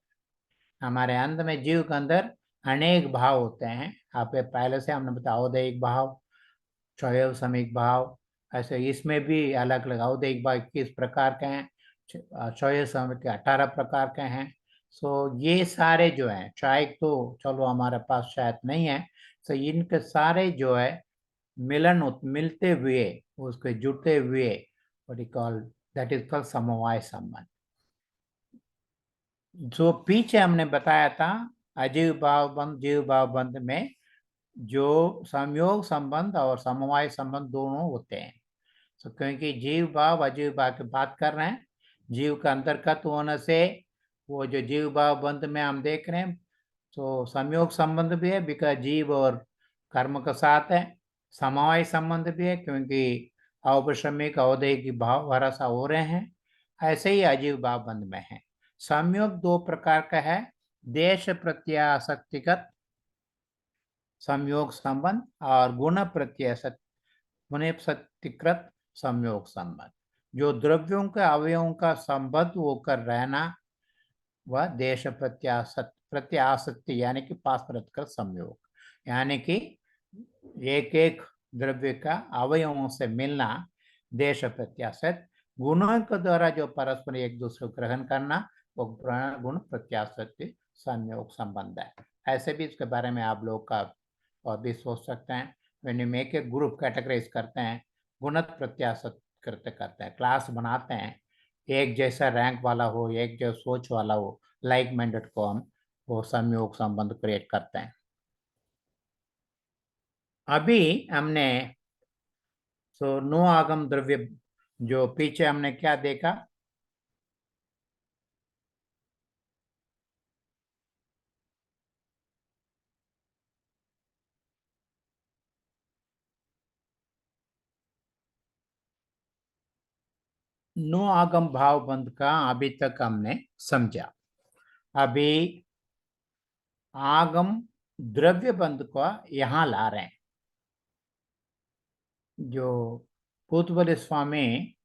हमारे अंत में जीव के अंदर अनेक भाव होते हैं। आप पहले से हमने बताया औदैहिक भाव, क्षय समिक भाव, ऐसे इसमें भी अलग अलग औदैहिक भाव 21 प्रकार के हैं, क्षय समिक 18 प्रकार के हैं। सो ये सारे जो हैं, क्षयिक तो चलो हमारे पास शायद नहीं है, सो इनके सारे जो है मिलते हुए, उसके जुड़ते हुए, what you call, that is called समवाय संबंध। जो पीछे हमने बताया था अजीव भाव बंध जीव भाव बंध में जो संयोग संबंध और समवाय संबंध दोनों होते हैं। तो क्योंकि जीव भाव अजीव भाव की बात कर रहे हैं, जीव का अंतर्गत होने से वो जो जीव भाव बंध में हम देख रहे हैं, तो संयोग संबंध भी है बिकॉज जीव और कर्म का साथ है। समवाय संबंध भी है क्योंकि औपश्रमिक औदैहिक भाव भरोसा हो रहे हैं, ऐसे ही अजीव भाव बंध में है। संयोग दो प्रकार का है, देश प्रत्यासक्तिगत संयोग संबंध और गुण प्रत्यसक्तिकृत संयोग संबंध। जो द्रव्यों के अवयवों का संबद्ध होकर रहना वह देश प्रत्यासक्ति यानी कि पारस्परिक संयोग, यानी कि एक एक द्रव्य का अवयवों से मिलना देश प्रत्याशत। गुणों के द्वारा जो परस्पर एक दूसरे को ग्रहण करना वो गुण प्रत्याशक्ति संयोग संबंध है। ऐसे भी इसके बारे में आप लोग का और भी सोच सकते हैं। when you make a group categorise करते हैं, गुणत प्रत्याशत करते हैं, क्लास बनाते हैं, एक जैसा रैंक वाला हो, एक जो सोच वाला हो, लाइक माइंडेड को हम वो संयोग संबंध क्रिएट करते हैं। अभी हमने नो आगम द्रव्य, जो पीछे हमने क्या देखा, नो आगम भाव बंध का अभी तक हमने समझा। अभी आगम द्रव्य बंध को यहां ला रहे हैं। जो पूतबल स्वामी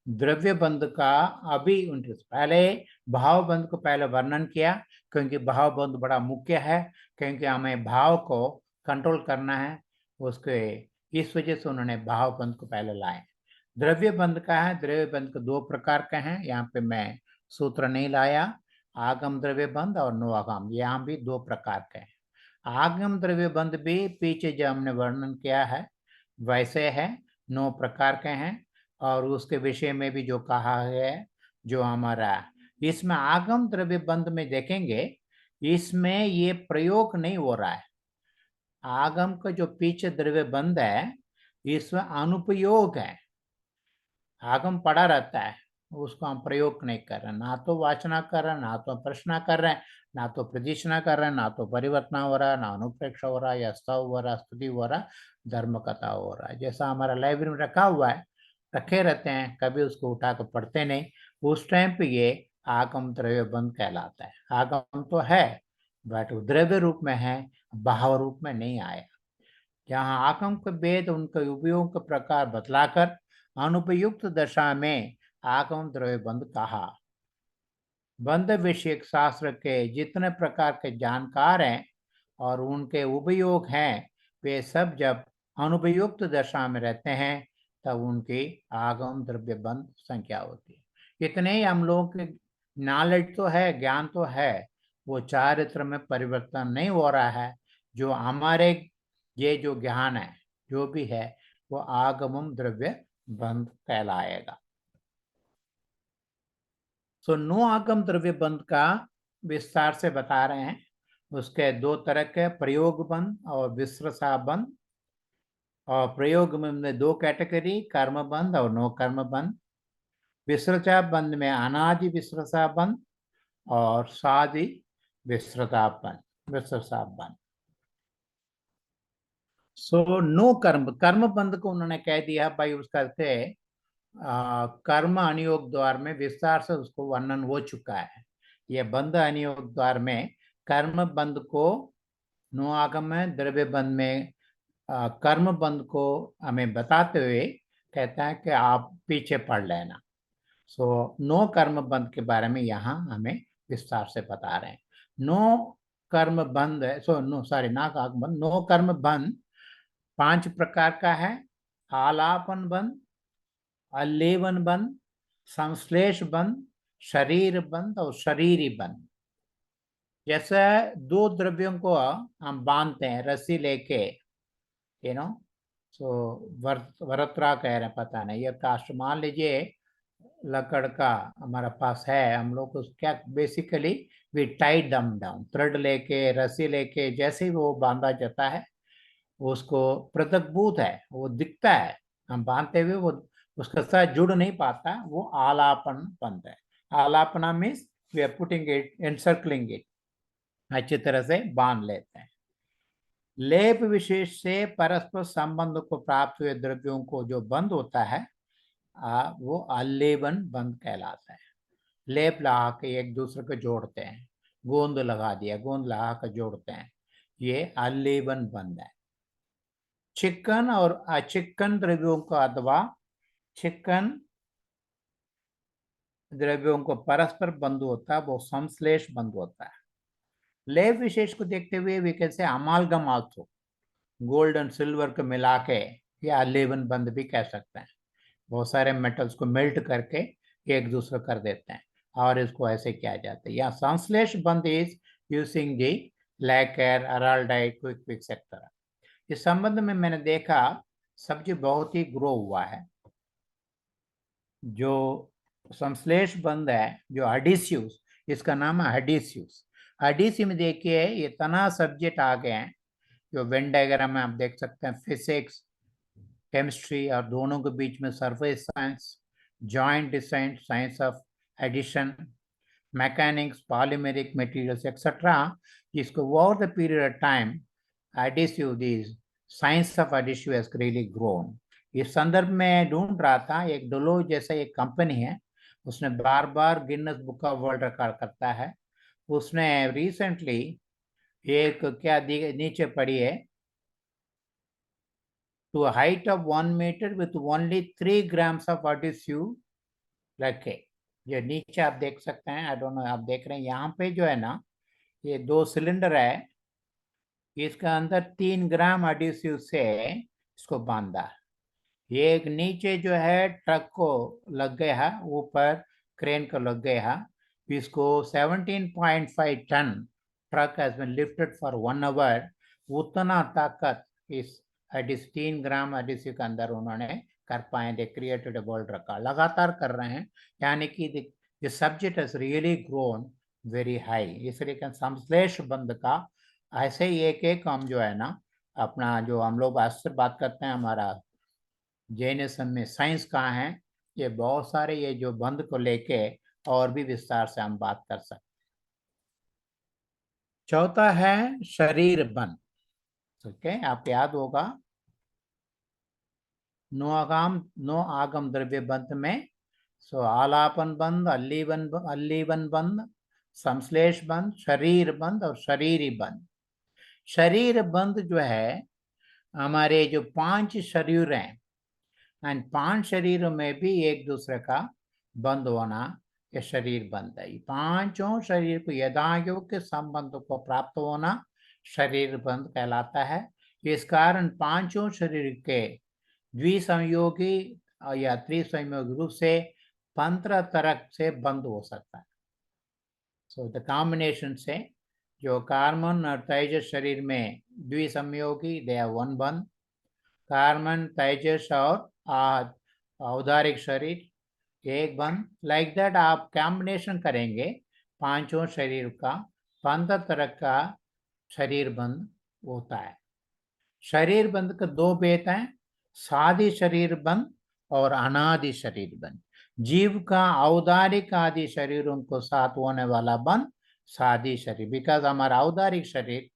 द्रव्य बंध का अभी पहले भाव बंध को पहले वर्णन किया, क्योंकि भाव बंध बड़ा मुख्य है, क्योंकि हमें भाव को कंट्रोल करना है उसके, इस वजह से उन्होंने भाव बंध को पहले लाए। द्रव्य बंध का है, द्रव्य बंध को दो प्रकार के हैं, यहाँ पे मैं सूत्र नहीं लाया। आगम द्रव्य बंध और नो आगम, यहाँ भी दो प्रकार के हैं। आगम द्रव्य बंध भी पीछे जो हमने वर्णन किया है वैसे है, 9 प्रकार के हैं। और उसके विषय में भी जो कहा है, जो हमारा इसमें आगम द्रव्य बंध में देखेंगे, इसमें ये प्रयोग नहीं हो रहा है। आगम का जो पीछे द्रव्य बंध है इसमें अनुपयोग है, आगम पड़ा रहता है, उसको हम प्रयोग नहीं कर रहे, ना तो वाचना कर रहे हैं, ना तो प्रश्न कर रहे हैं, ना तो प्रदिशना कर रहे हैं, ना तो परिवर्तन हो रहा है, ना अनुप्रेक्ष हो रहा है, या स्तव हो रहा है, स्तुति हो रहा है, धर्म कथा हो रहा है। जैसा हमारा लाइब्रेरी में रखा हुआ है, रखे रहते हैं, कभी उसको उठा कर पढ़ते नहीं, उस टाइम पे ये आगम द्रव्य बंध कहलाता है। आगम तो है बट द्रव्य रूप में है, भाव रूप में नहीं आया। जहाँ आगम के भेद उनके उपयोग का प्रकार बतलाकर अनुपयुक्त दशा में आगम द्रव्य बंध कहा। बंध विषयक शास्त्र के जितने प्रकार के जानकार हैं और उनके उपयोग हैं, वे सब जब अनुपयुक्त दशा में रहते हैं तब उनकी आगम द्रव्य बंध संख्या होती है। इतने ही हम लोगों के नॉलेज तो है, ज्ञान तो है, वो चारित्र में परिवर्तन नहीं हो रहा है। जो हमारे ये जो ज्ञान है जो भी है वो आगमम द्रव्य बंध कहलाएगा। सो नो आगम द्रव्य बंध का विस्तार से बता रहे हैं। उसके दो तरह के प्रयोग बंध और विस्रसा बंध। और प्रयोग में दो कैटेगरी, कर्म बंध और नो कर्म बंध। विस्रचा बंध में अनादि विस्रसा बंध और सादि विस्रता बंध। सो नो कर्म, कर्म बंध को उन्होंने कह दिया भाई उसका से कर्म अनियोग द्वार में विस्तार से उसको वर्णन हो चुका है। यह बंध अनियोग द्वार में कर्म बंध को नो आगम में, द्रव्य बंध में कर्म बंध को हमें बताते हुए कहता है कि आप पीछे पढ़ लेना। सो नो कर्म बंध के बारे में यहाँ हमें विस्तार से बता रहे हैं। नो कर्म बंध, नो कर्म बंध 5 प्रकार का है। आलापन बंध, अल्लेवन बंध, संश्लेष बंध, शरीर बंध और शरीरी बंध। जैसे दो द्रव्यों को हम बांधते हैं रस्सी लेके, यू नो, सो वरत्रा कह रहे हैं, पता नहीं ये कास्ट, मान लीजिए लकड़ का हमारे पास है, हम लोग उस क्या basically we tied them down, thread लेके रस्सी लेके जैसे ही वो बांधा जाता है उसको पृथकभूत है, वो दिखता है, हम बांधते हुए वो उसके साथ जुड़ नहीं पाता, वो आलापन बनता है। आलापना means we are putting it, encircling it, अच्छी तरह से बांध लेते हैं। लेप विशेष से परस्पर संबंध को प्राप्त हुए द्रव्यों को जो बंध होता है वो अल्लेवन बंध कहलाता है। लेप लगा के एक दूसरे को जोड़ते हैं, गोंद लगा दिया, गोंद लगा कर जोड़ते हैं, ये अल्लेवन बंध है। चिकन और अचिकन द्रव्यों का अथवा चिकन द्रव्यों को परस्पर बंध होता है वो संश्लेष बंध होता है। लेप विशेष को देखते हुए वे कैसे अमालगम आल्सो, गोल्ड एंड सिल्वर को मिला के या अल्लेवन बंध भी कह सकते हैं। बहुत सारे मेटल्स को मेल्ट करके एक दूसरे कर देते हैं और इसको ऐसे किया जाता है। या संश्लेष बंध is using the lacquer, araldite, quick et cetera. इस संबंध में मैंने देखा सब्जी बहुत ही ग्रो हुआ है। जो संश्लेष बंध है, जो एडिसिव्स, इसका नाम है एडिसिव्स। एडिसिव में देखिए ये तना सब्जेक्ट आ गए हैं जो वेन डायग्राम में आप देख सकते हैं, फिजिक्स, केमिस्ट्री और दोनों के बीच में surface science, joint design, science of adhesion, mechanics, polymeric materials et cetera, जिसको over the period of time adhesive, this science of adhesive has really grown. इस संदर्भ में ढूंढ रहा था, एक डोलो जैसा एक कंपनी है, उसने बार बार Guinness book of world record करता है। उसने रिसेंटली एक क्या नीचे पड़ी है, to a height of 1 meter with only 3 grams of adhesive रखे। ये नीचे आप देख सकते हैं, आई डोंट नो आप देख रहे हैं, यहाँ पे जो है ना ये 2 सिलेंडर है, इसका अंदर 3 ग्राम एडिसिव से इसको बांधा। ये एक नीचे जो है ट्रक को लग गया है, ऊपर क्रेन को लग गया है, इसको 17.5 ton truck has been lifted for 1 hour. उतना ताकत इस 3 ग्राम एडिसिव के अंदर उन्होंने कर पाए। दे क्रिएटेड वर्ल्ड रिकॉर्ड, लगातार कर रहे हैं, यानी कि the subject has really grown very high. इसलिए संश्लेष बंध का ऐसे ही एक हम जो है ना, अपना जो हम लोग अक्सर बात करते हैं हमारा जैनिज्म में साइंस कहाँ है, ये बहुत सारे ये जो बंध को लेके और भी विस्तार से हम बात कर सकते। चौथा है शरीर बंध। ठीक है, आप याद होगा नो आगम द्रव्य बंध में आलापन बंध, अल्लीवन बंध, संश्लेष बंध, शरीर बंध और शरीरी बंध। शरीर बंध जो है, हमारे जो 5 शरीर हैं, एंड 5 शरीरों में भी एक दूसरे का बंध होना, ये शरीर बंध है। पांचों शरीर को यथायोग्य संबंध को प्राप्त होना शरीर बंध कहलाता है। इस कारण पांचों शरीर के द्विसंयोगी या त्रिसंयोगी रूप से 15 तरह से बंध हो सकता है। सो द कॉम्बिनेशन से जो कार्बन और तेजस शरीर में द्विसंयोगी, दे आर वन बंध। कार्बन, तेजस और औदारिक शरीर एक बंध। लाइक दैट आप कॉम्बिनेशन करेंगे पांचों शरीर का, 15 तरह का शरीर बंध होता है। शरीर बंध के 2 भेद हैं, साधी शरीर बंध और अनादि शरीर बंध। जीव का औदारिक आदि शरीरों को साथ होने वाला बंध साधी शरीर, बिकॉज हमारा औदारिक शरीर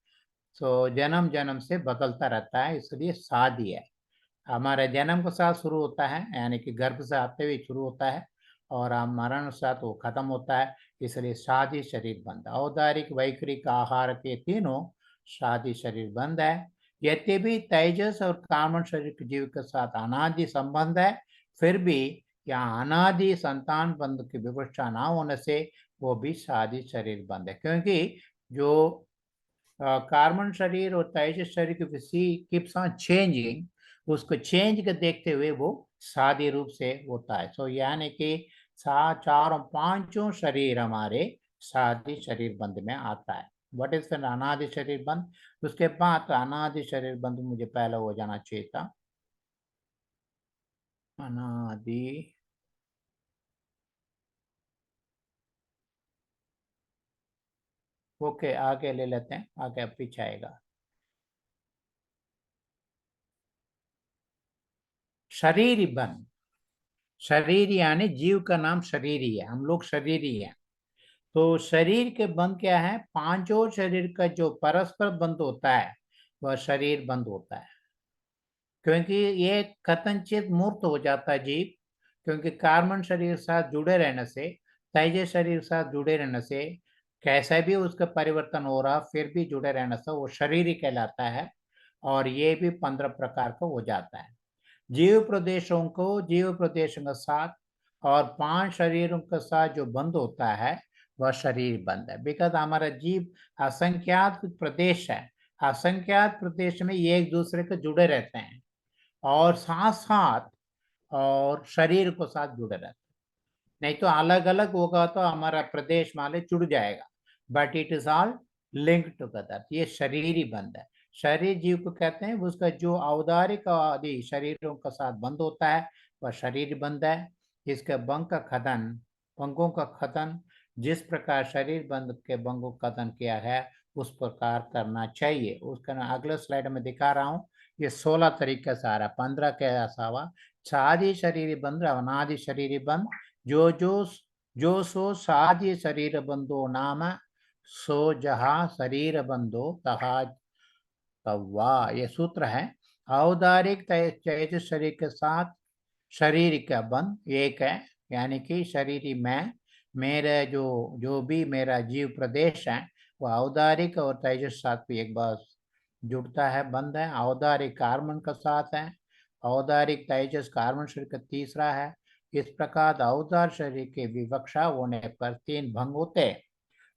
तो जन्म जन्म से बदलता रहता है, इसलिए साधी है। हमारे जन्म के साथ शुरू होता है, यानी कि गर्भ से आते हुए शुरू होता है, और मरण के साथ वो खत्म होता है, इसलिए साधी शरीर बंध। औदारिक, वैखरिक, आहार के तीनों साधी शरीर बंध है। यद्यपि तेजस और कार्बन शरीर के जीव के साथ अनादि संबंध है, फिर भी यहाँ अनादि संतान बंध की विवक्षा न होने से वो भी साधी शरीर बंध है, क्योंकि जो कार्बन शरीर और तेजस शरीर की विषय कीप्स ऑन चेंजिंग, उसको चेंज के देखते हुए वो सादी रूप से होता है। सो यानी कि चारों पांचों शरीर हमारे सादी शरीर बंध में आता है। व्हाट इज फिर अनादि शरीर बंध? उसके बाद अनादि शरीर बंध मुझे पहले हो जाना चाहिए था। अनादि ओके, आगे ले लेते हैं, आगे पीछे आएगा। शरीर बंध, शरीर यानी जीव का नाम शरीर ही है, हम लोग शरीर ही है। तो शरीर के बंध क्या है? पांचों शरीर का जो परस्पर बंध होता है वह शरीर बंध होता है, क्योंकि ये कथनचित मूर्त हो जाता है जीव, क्योंकि कार्बन शरीर के साथ जुड़े रहने से, तेजस शरीर के साथ जुड़े रहने से, कैसा भी उसका परिवर्तन हो रहा फिर भी जुड़े रहने से वो शरीर ही कहलाता है, और ये भी 15 प्रकार का हो जाता है। जीव प्रदेशों को जीव प्रदेशों के साथ और 5 शरीरों के साथ जो बंध होता है वह शरीर बंध है, बिकॉज हमारा जीव असंख्यात प्रदेश है। असंख्यात प्रदेश में ये एक दूसरे के जुड़े रहते हैं, और साथ साथ और शरीर को साथ जुड़े रहते हैं। नहीं तो अलग अलग होगा तो हमारा प्रदेश माले जुड़ जाएगा, but it is all link together. ये शरीरी बंध है। शरीर जीव को कहते हैं, उसका जो औदारिक आदि शरीरों का साथ बंध होता है वह शरीर बंध है। इसके बंग का खतन, बंगों का खतन जिस प्रकार शरीर बंध के बंगों का खतन किया है उस प्रकार करना चाहिए। उसका अगले स्लाइड में दिखा रहा हूँ। ये 16 तरीके से आ रहा है, 15 के अलावा साधी शरीर बंध, अनादि शरीर बंध, जो सो साध्य शरीर बंधो नाम, सो जहा शरीर बंधो तहा तवा, ये सूत्र है। औदारिक तेज शरीर के साथ शरीर का बंध एक है, यानी कि शरीर में मेरे जो जो भी मेरा जीव प्रदेश है वो औदारिक और तेजस साथ भी एक बार जुड़ता है, बंध है। औदारिक कार्बन का साथ है, औदारिक तेजस कार्बन शरीर का तीसरा है। इस प्रकार औदार शरीर के विवक्षा होने पर 3 भंग होते हैं,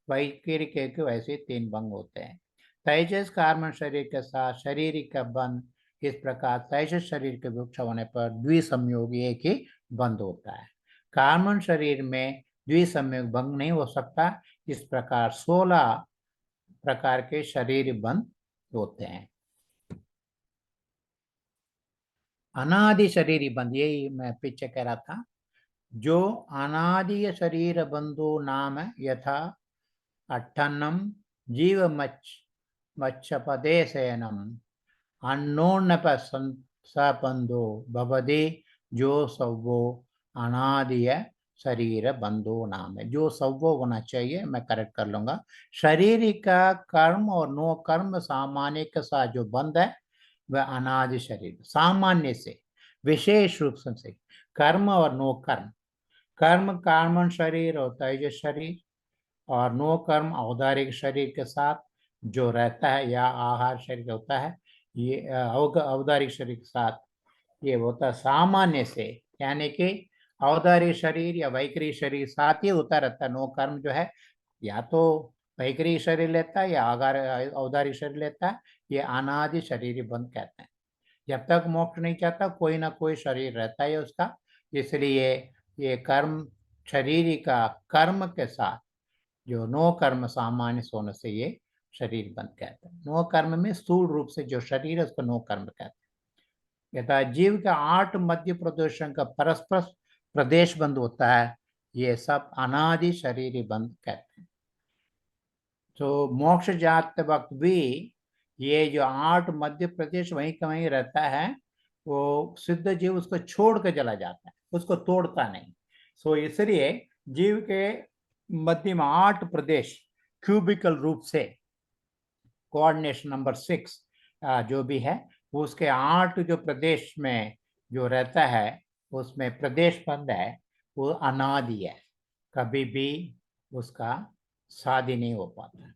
वैकिरिक के वैसे 3 भंग होते हैं। तेजस कार्बन शरीर के साथ शरीर का बंध, इस प्रकार तेजस शरीर के विवक्षा होने पर द्विसंयोगी एक ही बंध होता है। कार्बन शरीर में द्विसंयोग भंग नहीं हो सकता। इस प्रकार 16 प्रकार के शरीर बंध होते हैं। अनादि शरीर बंध, यही मैं पीछे कह रहा था। जो अनादि शरीर बंधु नाम यथा अट्ठन्नम जीव मच्छपदे शयनम अन्नोन्नप सपंदो भवदे, जो सवो अनादिय शरीर बंधो नाम है। जो सवो होना चाहिए, मैं करेक्ट कर लूंगा। शरीर का कर्म और नो कर्म सामान्य के साथ जो बंध है वह अनादि शरीर। सामान्य से, विशेष रूप से कर्म और नो कर्म, कर्म कार्बन शरीर और तेजस शरीर, और नो कर्म औदारिक शरीर के साथ, जो रहता है या आहार शरीर होता है, ये औदारिक शरीर के साथ ये होता है सामान्य से, यानी कि औदारिक शरीर या वैखरी शरीर साथ ही होता रहता है। नो कर्म जो है या तो वैखरी शरीर लेता है या औदारिक शरीर लेता है, ये अनादि शरीर बंध कहते हैं। जब तक मोक्ष नहीं चाहता कोई ना कोई शरीर रहता है उसका, इसलिए ये कर्म शरीर का कर्म के साथ जो नो कर्म सामान्य सोने से ये शरीर बंध कहते हैं। नो कर्म में स्थूल रूप से जो शरीर है उसको नो कर्म कहते हैं। यथा जीव का 8 मध्य प्रदेशों का परस्पर प्रदेश बंध होता है, ये सब अनादि शरीर बंध कहते हैं। तो मोक्ष जाते वक्त भी ये जो 8 मध्य प्रदेश वहीं का वहीं रहता है, वो सिद्ध जीव उसको छोड़ के चला जाता है, उसको तोड़ता नहीं। सो इसलिए जीव के मध्य में 8 प्रदेश क्यूबिकल रूप से कोऑर्डिनेशन नंबर 6 जो भी है, उसके 8 जो प्रदेश में जो रहता है उसमें प्रदेश बंध है, वो अनादि है, कभी भी उसका शादी नहीं हो पाता।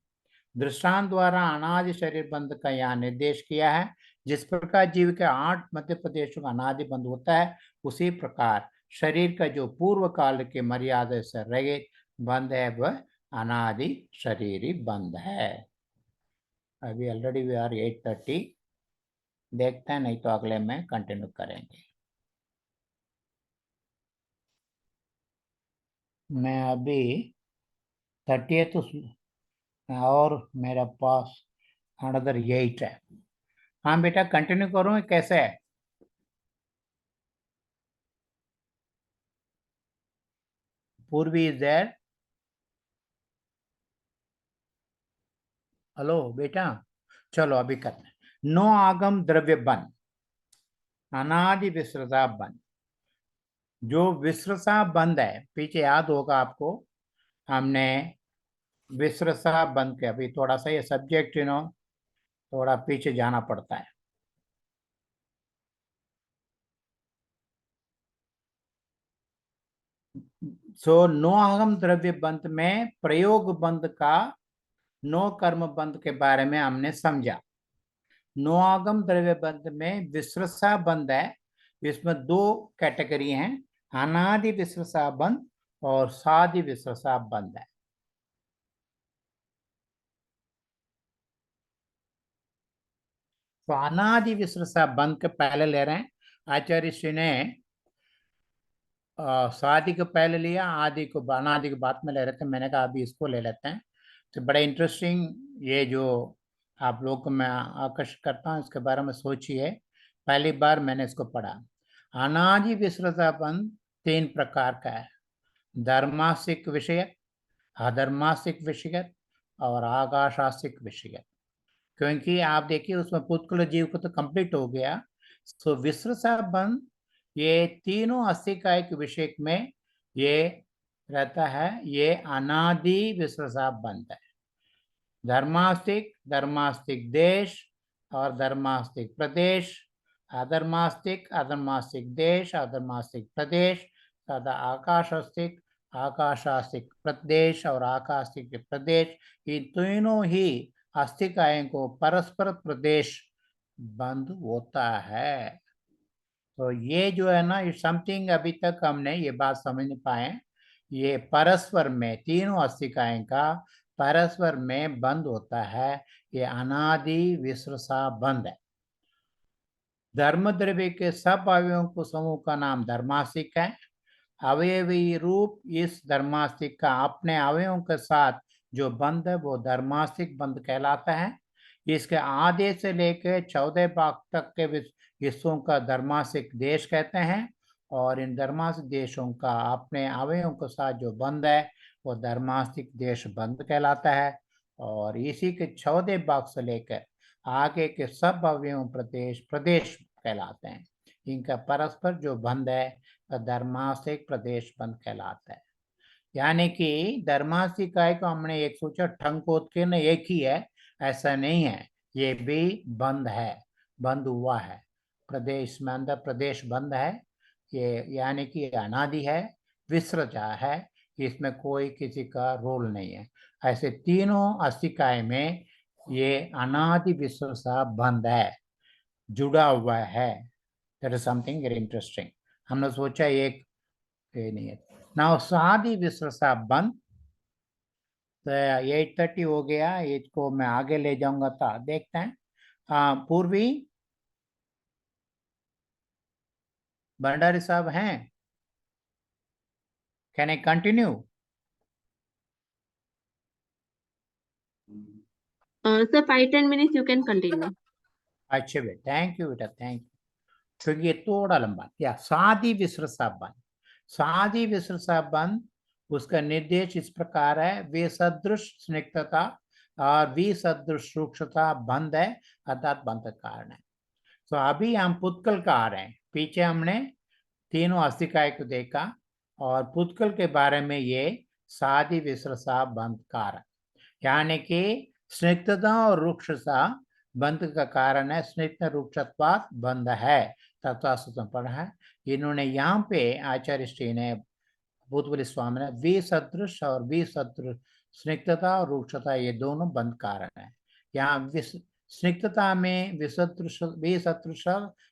दृष्टांत द्वारा अनादि शरीर बंध का यहाँ निर्देश किया है। जिस प्रकार जीव के 8 मध्य प्रदेशों का अनादि बंध होता है, उसी प्रकार शरीर का जो पूर्व काल के मर्यादा से रहित बंध है वह अनादि शरीरी बंध है। अभी ऑलरेडी वी आर 8:30, देखते हैं, नहीं तो अगले में कंटिन्यू करेंगे। मैं अभी 30th और मेरा पास अनदर 8 है। हाँ बेटा कंटिन्यू करूँ कैसे है? पूर्वी इज देयर? हेलो बेटा, चलो अभी करते हैं। नो आगम द्रव्य बन, अनादि विसृता बन। जो विसृता बंद है, पीछे याद होगा आपको, हमने विसृता बंद के अभी थोड़ा सा ये सब्जेक्ट थोड़ा पीछे जाना पड़ता है। सो नो आगम द्रव्य बंद में प्रयोग बंद का नो कर्म बंद के बारे में हमने समझा। नो आगम द्रव्य बंद में विसृता बंद है, इसमें 2 कैटेगरी हैं, अनादि विसृता बंद और सादि विसृता बंद है। तो अनादि विसृता बंद के पहले ले रहे हैं आचार्य श्री ने, शादी को पहले लिया, आदि को अनादि को बाद में ले रहे थे। मैंने कहा अभी इसको ले लेते हैं। तो बड़ा इंटरेस्टिंग ये जो आप लोग को मैं आकर्षित करता हूँ, इसके बारे में सोचिए। पहली बार मैंने इसको पढ़ा। अनादि विसृतापन 3 प्रकार का है, धर्मास्तिक विषय, अधर्मास्तिक विषय और आकाशास्तिक विषय। क्योंकि आप देखिए उसमें पुत्कुल जीव को तो कंप्लीट हो गया। तो विसृता बंध ये तीनों अस्थिकाय के विषय में ये रहता है, ये अनादि विसृता बंध है। धर्मास्तिक, धर्मास्तिक देश और धर्मास्तिक प्रदेश, अधर्मास्तिक, अधर्मास्तिक देश, अधर्मास्तिक प्रदेश तथा आकाशास्तिक, आकाशास्तिक प्रदेश और आकाशिक प्रदेश, ये तीनों ही अस्थिकायों को परस्पर प्रदेश बंद होता है। तो ये जो है ना, ये समथिंग अभी तक हमने ये बात समझ नहीं पाए। ये परस्पर में तीनों अस्थिकाएं का परस्पर में बंद होता है, ये अनादि विसृता बंद है। धर्म द्रव्य के सब अवयवों को समूह का नाम धर्मास्तिक है। अवयवी रूप इस धर्मास्तिक का अपने अवयवों के साथ जो बंध है वो धर्मास्तिक बंध कहलाता है। इसके आधे से लेकर 14 भाग तक के हिस्सों का धर्मास्तिक देश कहते हैं, और इन धर्मास्तिक देशों का अपने अवयवों के साथ जो बंध है वो धर्मास्तिक देश बंध कहलाता है। और इसी के 14 भाग से लेकर आगे के सब अवयव प्रदेश प्रदेश कहलाते हैं। इनका परस्पर जो बंध है धर्मास्तिक प्रदेश बंध कहलाता है। यानी कि धर्मास्तिक काय को हमने एक सोचा ठंकोत्कीर्ण एक ही है, ऐसा नहीं है, ये भी बंद है, बंद हुआ है। प्रदेश में अंदर प्रदेश बंद है, ये यानी कि अनादि है, विसृजा है, इसमें कोई किसी का रोल नहीं है। ऐसे तीनों अस्थिकाय में ये अनादि विसर्ग सा बंध है, जुड़ा हुआ है। That is something very interesting. हमने सोचा एक ये नहीं है। नाउ सादी विसर्ग सा बंध। तो 8:30 हो गया, इसको मैं आगे ले जाऊंगा। था देखते हैं। पूर्वी भंडारी साहब हैं? Can I continue? Sir, 5-10 minutes you can continue. अच्छा बेटा, थैंक यू बेटा, थैंक यू। क्योंकि ये थोड़ा लंबा या सादी विसर्ग बंध। सादी विसर्ग बंध, उसका निर्देश इस प्रकार है। विसदृश स्निग्धता और विसदृश सूक्ष्मता बंध है, अर्थात बंध का कारण है। तो अभी हम पुत्कल का आ रहे हैं। पीछे हमने तीनों अस्थिकाय को देखा और पुत्कल के बारे में ये सादी विसर्ग बंध कारण, यानी कि स्निग्धता और रुक्षता बंध का कारण है। स्निग्ध रुक्षत्वात् बंध है, तत्वासूत्र पढ़ा है। इन्होंने यहाँ पे आचार्य श्री ने, भूतबली स्वामी ने, विसदृश और विसदृश, स्निग्धता और रुक्षता ये दोनों बंध कारण है। यहाँ स्निग्धता में विसदृश विसदृश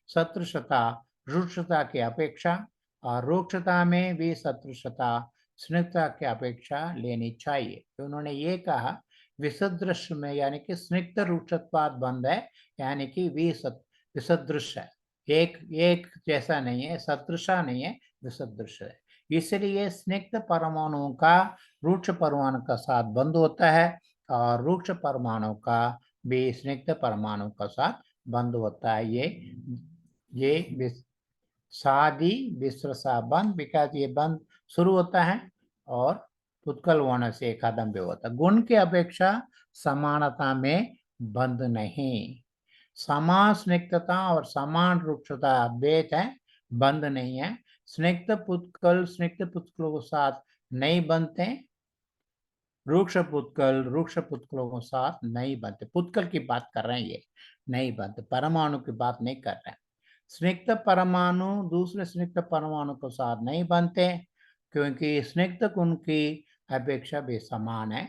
सदृशता रुक्षता की अपेक्षा और रुक्षता में विसदृशता स्निग्धता की अपेक्षा लेनी चाहिए। तो उन्होंने ये कहा विसदृश में, यानी कि स्निग्ध रुक्षत्वाद बंध है, यानी कि विसदृश है, एक एक जैसा नहीं है, सदृशा नहीं है, विसदृश है। इसलिए स्निग्ध परमाणुओं का रुक्ष परमाणु का साथ बंध होता है और रुक्ष परमाणु का भी स्निग्ध परमाणु का साथ बंध होता है। ये सादी विसर्ग बंध, बिकॉज ये बंध शुरू होता है और पुत्कल होने से एक आदम भी होता है। गुण की अपेक्षा समानता में बंध नहीं। समान स्निग्धता और समान रुक्षता भेद है, बंध नहीं है। स्निग्ध पुत्कल के साथ नहीं बनते, रुक्ष पुत्कलों के साथ नहीं बनते। पुत्कल की बात कर रहे हैं, ये नहीं बनते, परमाणु की बात नहीं कर रहे हैं। स्निग्ध परमाणु दूसरे स्निग्ध परमाणु के साथ नहीं बनते, क्योंकि स्निग्ध गुण की अपेक्षा भी समान है।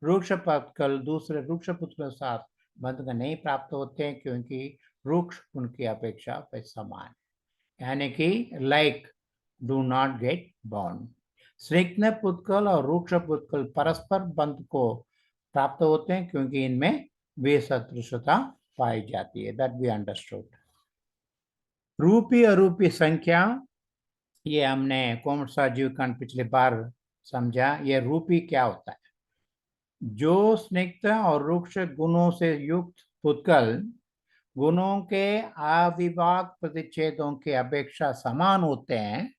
रुक्ष पुत्कल दूसरे रुक्ष पुत्कल के साथ बंध का नहीं प्राप्त होते हैं, क्योंकि रुक्ष गुण की अपेक्षा वे समान, यानी कि like do not gate bond. स्निग्ध पुत्कल और रुक्ष पुत्कल परस्पर बंध को प्राप्त होते हैं, क्योंकि इनमें विसदृशता पाई जाती है। That we understood. रूपी अरूपी संख्या, ये हमने कोमट जीव कांड पिछले बार समझा। ये रूपी क्या होता है? जो स्निग्ध और रुक्ष गुणों से युक्त पुत्कल गुणों के अविभाग प्रतिच्छेदों की अपेक्षा समान होते हैं,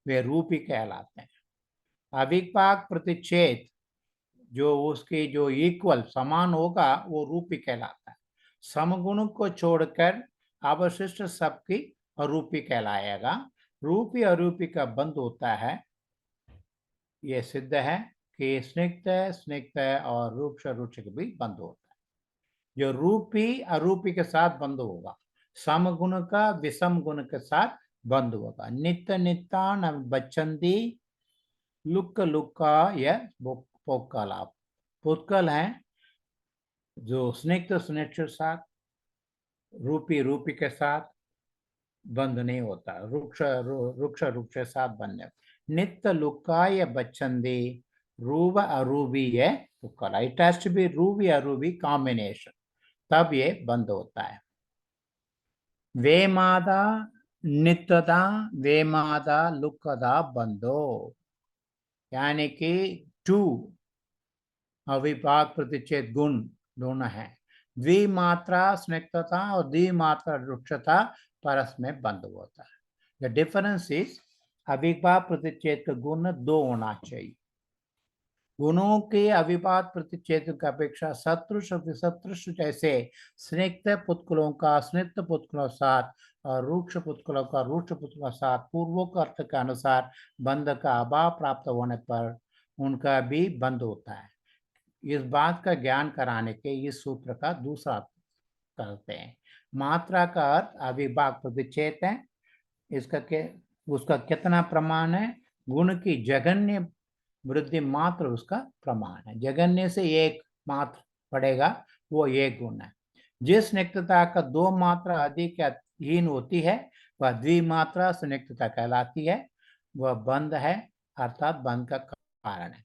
वे रूपी कहलाते हैं। अविभाग प्रतिच्छेद जो उसके जो इक्वल समान होगा वो रूपी कहलाता है। समगुण को छोड़कर अवशिष्ट सबकी अरूपी कहलाएगा। रूपी अरूपी का बंध होता है, ये सिद्ध है कि स्निग्ध और रुक्ष रुक्ष के भी बंध होता है। जो रूपी अरूपी के साथ बंध होगा, समगुण का विषम गुण के साथ बंध होगा। नित्य नित्ता न बच्चंदी लुक्क लुक्का यह पोक्कलाप। पुत्कल है जो स्निग्ध के साथ, रूपी रूपी के साथ बंध नहीं होता, रुक्ष रुक्ष साथ बंध। नित्य लुक्काय बच्चंदी रूब अरूबी है पुक्कला। इट हैज टू बी रूबी अरूबी कॉम्बिनेशन, तब ये बंद होता है। वेमादा नित्यदा वेमादा लुक्कदा बंदो, यानी कि टू अविभाग प्रतिच्छेद गुण दोनों है। द्विमात्रा स्निग्धता और द्विमात्रा रुक्षता परस में बंद होता है। द डिफरेंस इज अविभाग प्रतिच्छेद का गुण 2 होना चाहिए। गुणों के अविभाग प्रतिच्छेद की अपेक्षा सदृश और विसदृश जैसे स्निग्ध पुत्कलों का स्निग्ध पुत्कलों साथ और रुक्ष पुत्कलों का रुक्ष पुत्कलों साथ पूर्वोक्त के अनुसार बंध का अभाव प्राप्त होने पर उनका भी बंध होता है। इस बात का ज्ञान कराने के इस सूत्र का दूसरा करते हैं। मात्रा का अर्थ अविभाग प्रतिच्छेद है। इसका उसका कितना प्रमाण है? गुण की जघन्य वृद्धि मात्र उसका प्रमाण है। जघन्य से एक मात्र पड़ेगा वो एक गुण है। जिस स्निग्धता का दो मात्रा अधिक या हीन होती है वह द्विमात्रा स्निग्धता कहलाती है। वह बंध है अर्थात बंध का कारण है।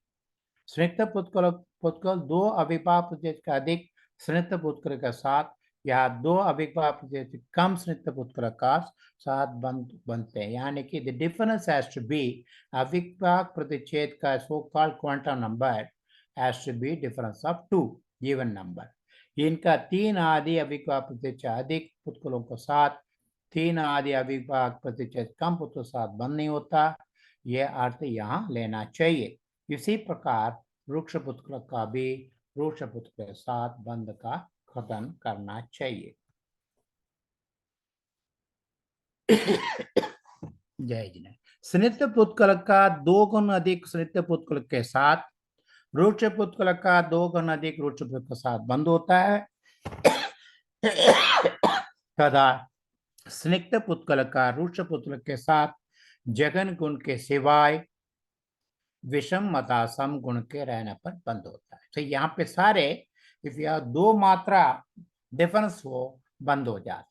स्निग्ध पुतगल दो अभिभाव प्रतिशत का अधिक स्निग्ध पुतगल के साथ या दो अभिभाव प्रतिशत कम स्निग्ध पुतगल का साथ बनते हैं, यानी कि the difference has to be अभिभाव प्रतिच्छेद का so called quantum number has to be difference of 2 given number. इनका 3 आदि अभिभाव प्रतिशत अधिक पुतगलों के साथ 3 आदि अभिभाव प्रतिशत कम पुतगल साथ बंद नहीं होता, यह अर्थ यहाँ लेना चाहिए। इसी प्रकार वृक्ष पुतगल का भी वृक्ष पुतगल के साथ बंध का खतन करना चाहिए। जय जिने स्निग्ध पुतगल का 2 गुण अधिक स्निग्ध पुतगल के साथ वृक्ष पुतगल का 2 गुण अधिक वृक्ष पुतगल के साथ बंद होता है तथा स्निग्ध पुतगल का वृक्ष पुतगल के साथ जघन गुण के सिवाय विषम मता सम गुण के रहने पर बंद होता है। तो यहाँ पे सारे इफ यह दो मात्रा डिफरेंस हो बंद हो जाता।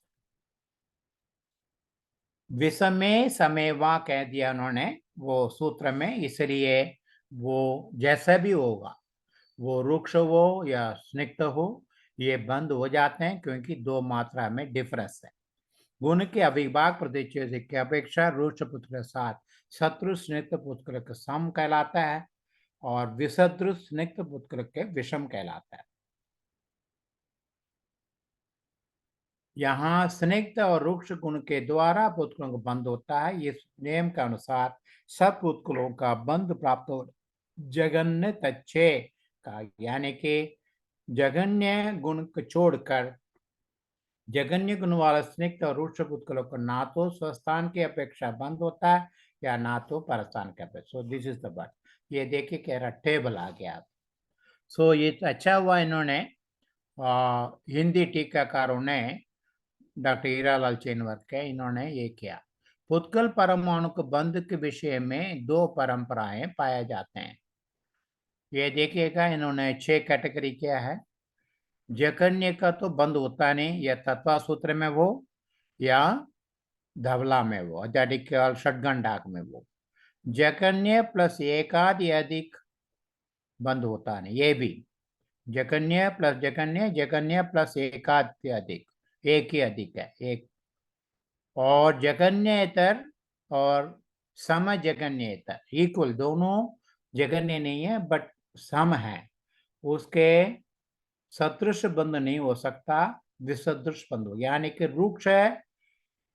विषमे समेवा कह दिया उन्होंने वो सूत्र में, इसलिए वो जैसा भी होगा वो रुक्ष हो या स्निग्ध हो ये बंद हो जाते हैं क्योंकि दो मात्रा में डिफरेंस है। गुण के अभिभाग प्रतिच्छेद की अपेक्षा रुक्ष पुत्र के साथ शत्रु स्निग्ध पुत्र के सम कहलाता है और विषदृश स्निग्ध पुत्र के विषम कहलाता है। यहाँ स्निग्ध और रुक्ष गुण के द्वारा पुतगलों का बंध होता है। इस नियम के अनुसार सब पुतगलों का बंध प्राप्त हो जघन्य तच्छे का, यानी कि जघन्य गुण को छोड़कर जघन्य गुण वाला स्निग्ध और रुक्ष पुतगलों को ना तो स्वस्थान की अपेक्षा बंद होता है या ना तो परस्थान की अपेक्षा। So this is the word. ये देखिए कह रहा टेबल आ गया। सो ये अच्छा हुआ इन्होंने हिंदी टीकाकारों ने डॉक्टर हीरालाल चेनवर्त के इन्होंने ये किया। पुतगल परमाणु के बंध के विषय में दो परंपराएं पाए जाते हैं। ये देखिएगा इन्होंने 6 कैटेगरी किया है। जघन्य का तो बंद होता नहीं, या तत्वा सूत्र में वो या धवला में वो षटगण डाक में वो। जघन्य प्लस एकादि अधिक बंद होता नहीं, ये भी जघन्य प्लस जघन्य, जघन्य प्लस एकादि अधिक, एक ही अधिक है एक। और जघन्येतर और समजघन्येतर इक्वल, दोनों जघन्य नहीं है बट सम है, उसके सदृश बंध नहीं हो सकता, विसदृश बंध हो, यानी कि रुक्ष है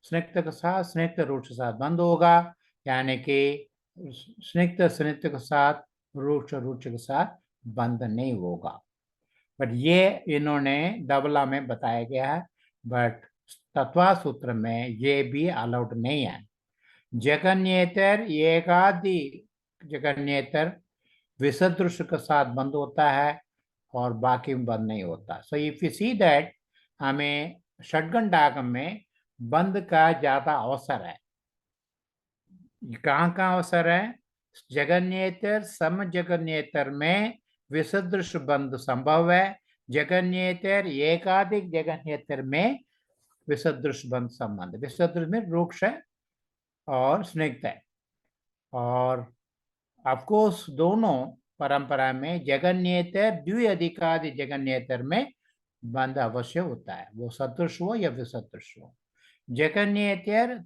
स्निग्ध के साथ स्निग्ध रुक्ष के साथ बंद होगा, यानी कि स्निग्ध स्निग्ध के साथ रुक्ष रुक्ष के साथ बंद नहीं होगा। बट ये इन्होंने डबला में बताया गया है, बट तत्वा सूत्र में ये भी अलाउड नहीं है। जघन्येतर एकादि जघन्येतर विसदृश के साथ बंद होता है और बाकी बंद नहीं होता। So if you see that हमें षटगण डागम में बंद का ज्यादा अवसर है। कहाँ अवसर है? जघन्येतर समजघन्येतर में विसदृश बंध संभव है, जघन्येतर एकाधिक जघन्येतर में विसदृश बंध संबंध। विसदृश में रुक्ष है और स्निग्ध है, और ऑफकोर्स दोनों परंपरा में जघन्येतर द्विअधिकादि जघन्येतर में बंध अवश्य होता है, वो सदृश हो या विसदृश हो। जघन्येतर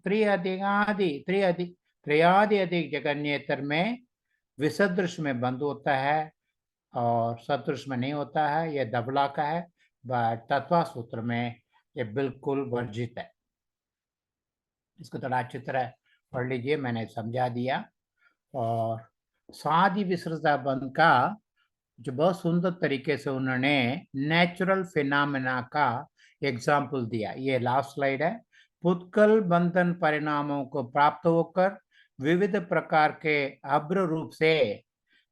त्रयादि अधिक जघन्येतर में विसदृश में बंद होता है और सदृश में नहीं होता है, यह धवला का है, बट तत्वा सूत्र में ये बिल्कुल वर्जित है। इसको थोड़ा अच्छी तरह पढ़ लीजिए, मैंने समझा दिया। और सादी विसृता बंध का जो बहुत सुंदर तरीके से उन्होंने नेचुरल फिनोमेना का एग्जाम्पल दिया, ये लास्ट स्लाइड है। पुतगल बंधन परिणामों को प्राप्त होकर विविध प्रकार के अभ्र रूप से,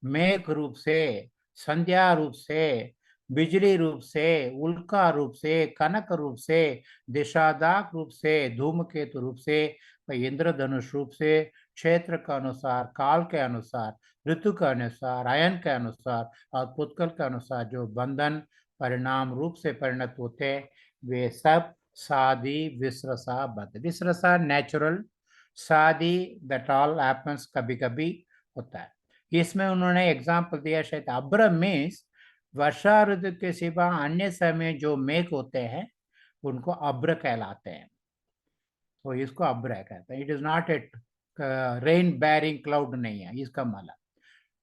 मेघ रूप से, संध्या रूप से, बिजली रूप से, उल्का रूप से, कनक रूप से, दिशादाक रूप से, धूमकेतु रूप से, इंद्रधनुष रूप से, क्षेत्र के अनुसार, काल के अनुसार, ऋतु के अनुसार, अयन के अनुसार और पुतगल के अनुसार जो बंधन परिणाम रूप से परिणत होते, वे सब सादी विसरसा बद। विसरसा नेचुरल, सादी दैट ऑल हैपन्स, कभी कभी होता है। इसमें उन्होंने एग्जाम्पल दिया शायद अब्र मीन्स वर्षा ऋतु के सिवा अन्य समय जो मेघ होते हैं उनको अब्र कहलाते हैं, तो इसको अब्र कहते हैं। It is not a rain bearing cloud नहीं है इसका मतलब।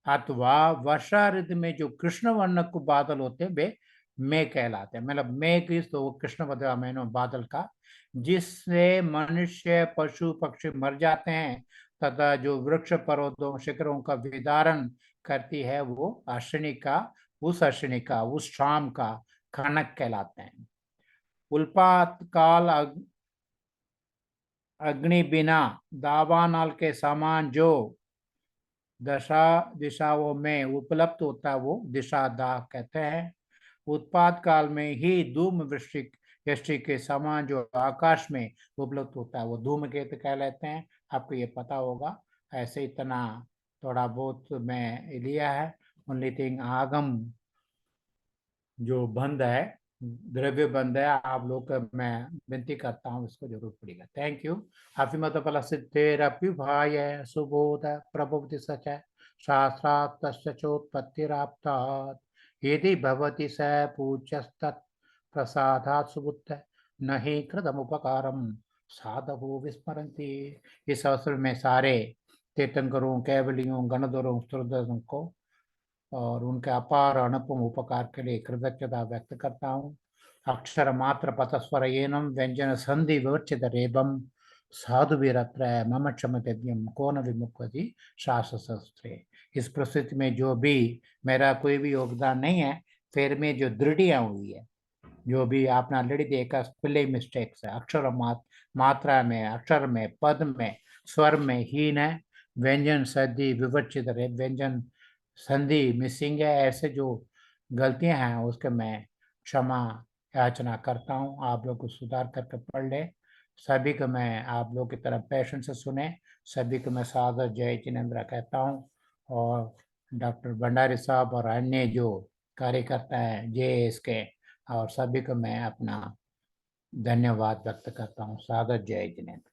अथवा वर्षा ऋतु में जो कृष्ण वर्ण को बादल होते हैं वे मेघ कहलाते हैं। मतलब मेघ इस तो कृष्ण वर्ण बादल का, जिससे मनुष्य पशु पक्षी मर जाते हैं तथा जो वृक्ष पर्वतों शिखरों का विदारण करती है वो अश्विनी का उस शाम का खनक कहलाते हैं। उल्पात काल अग्नि बिना दावानल के समान जो दिशाओं में उपलब्ध होता है वो दिशा दाह कहते हैं। उत्पाद काल में ही धूम वृष्टि के समान जो आकाश में उपलब्ध होता है वो धूमकेतु कह लेते हैं। आपको ये पता होगा। ऐसे इतना थोड़ा बहुत मैं लिया है। ओनली थिंग आगम जो बंद है, द्रव्य बंद है, आप लोग मैं विनती करता हूँ इसको जरूर पढ़िएगा। Thank you. अभिमत फल सिद्धेरभ्युभाय सुबोध प्रभुति सच शास्त्रात् तस्य चोत्पत्तिराप्तात् यदि भवति स पूज्यस्तत् प्रसादात् सुबुद्ध न हि कृतमुपकारं साधवो विस्मरन्ति। इस अवसर में सारे तीर्थंकरों, केवलियों, गणधरों, स्तुतियों को और उनके अपार अनुपम उपकार के लिए कृतज्ञता व्यक्त करता हूँ। अक्षर मात्र पतस्वर एनम व्यंजन संधि विवर्चित रेबम साधु वीरत्र मम क्षमतेद्यम कौन विमुक्ति शास्त्र शस्त्रे। इस प्रस्तुति में जो भी मेरा कोई भी योगदान नहीं है, फिर में जो दृढ़ियाँ हुई है, जो भी आपने ऑलरेडी देखा स्पेलिंग मिस्टेक्स है, अक्षर मात्रा में, अक्षर में, पद में, स्वर में हीन है, व्यंजन संधि विवर्चित व्यंजन संधि मिसिंग है, ऐसे जो गलतियां हैं उसके मैं क्षमा याचना करता हूं। आप लोग को सुधार करके पढ़ ले। सभी को मैं आप लोग की तरफ पेशेंस से सुने। सभी को मैं सादर जय जिनेन्द्र कहता हूं। और डॉक्टर भंडारी साहब और अन्य जो कार्यकर्ता है JS के, और सभी को मैं अपना धन्यवाद व्यक्त करता हूँ। सादर जय जिनेन्द्र।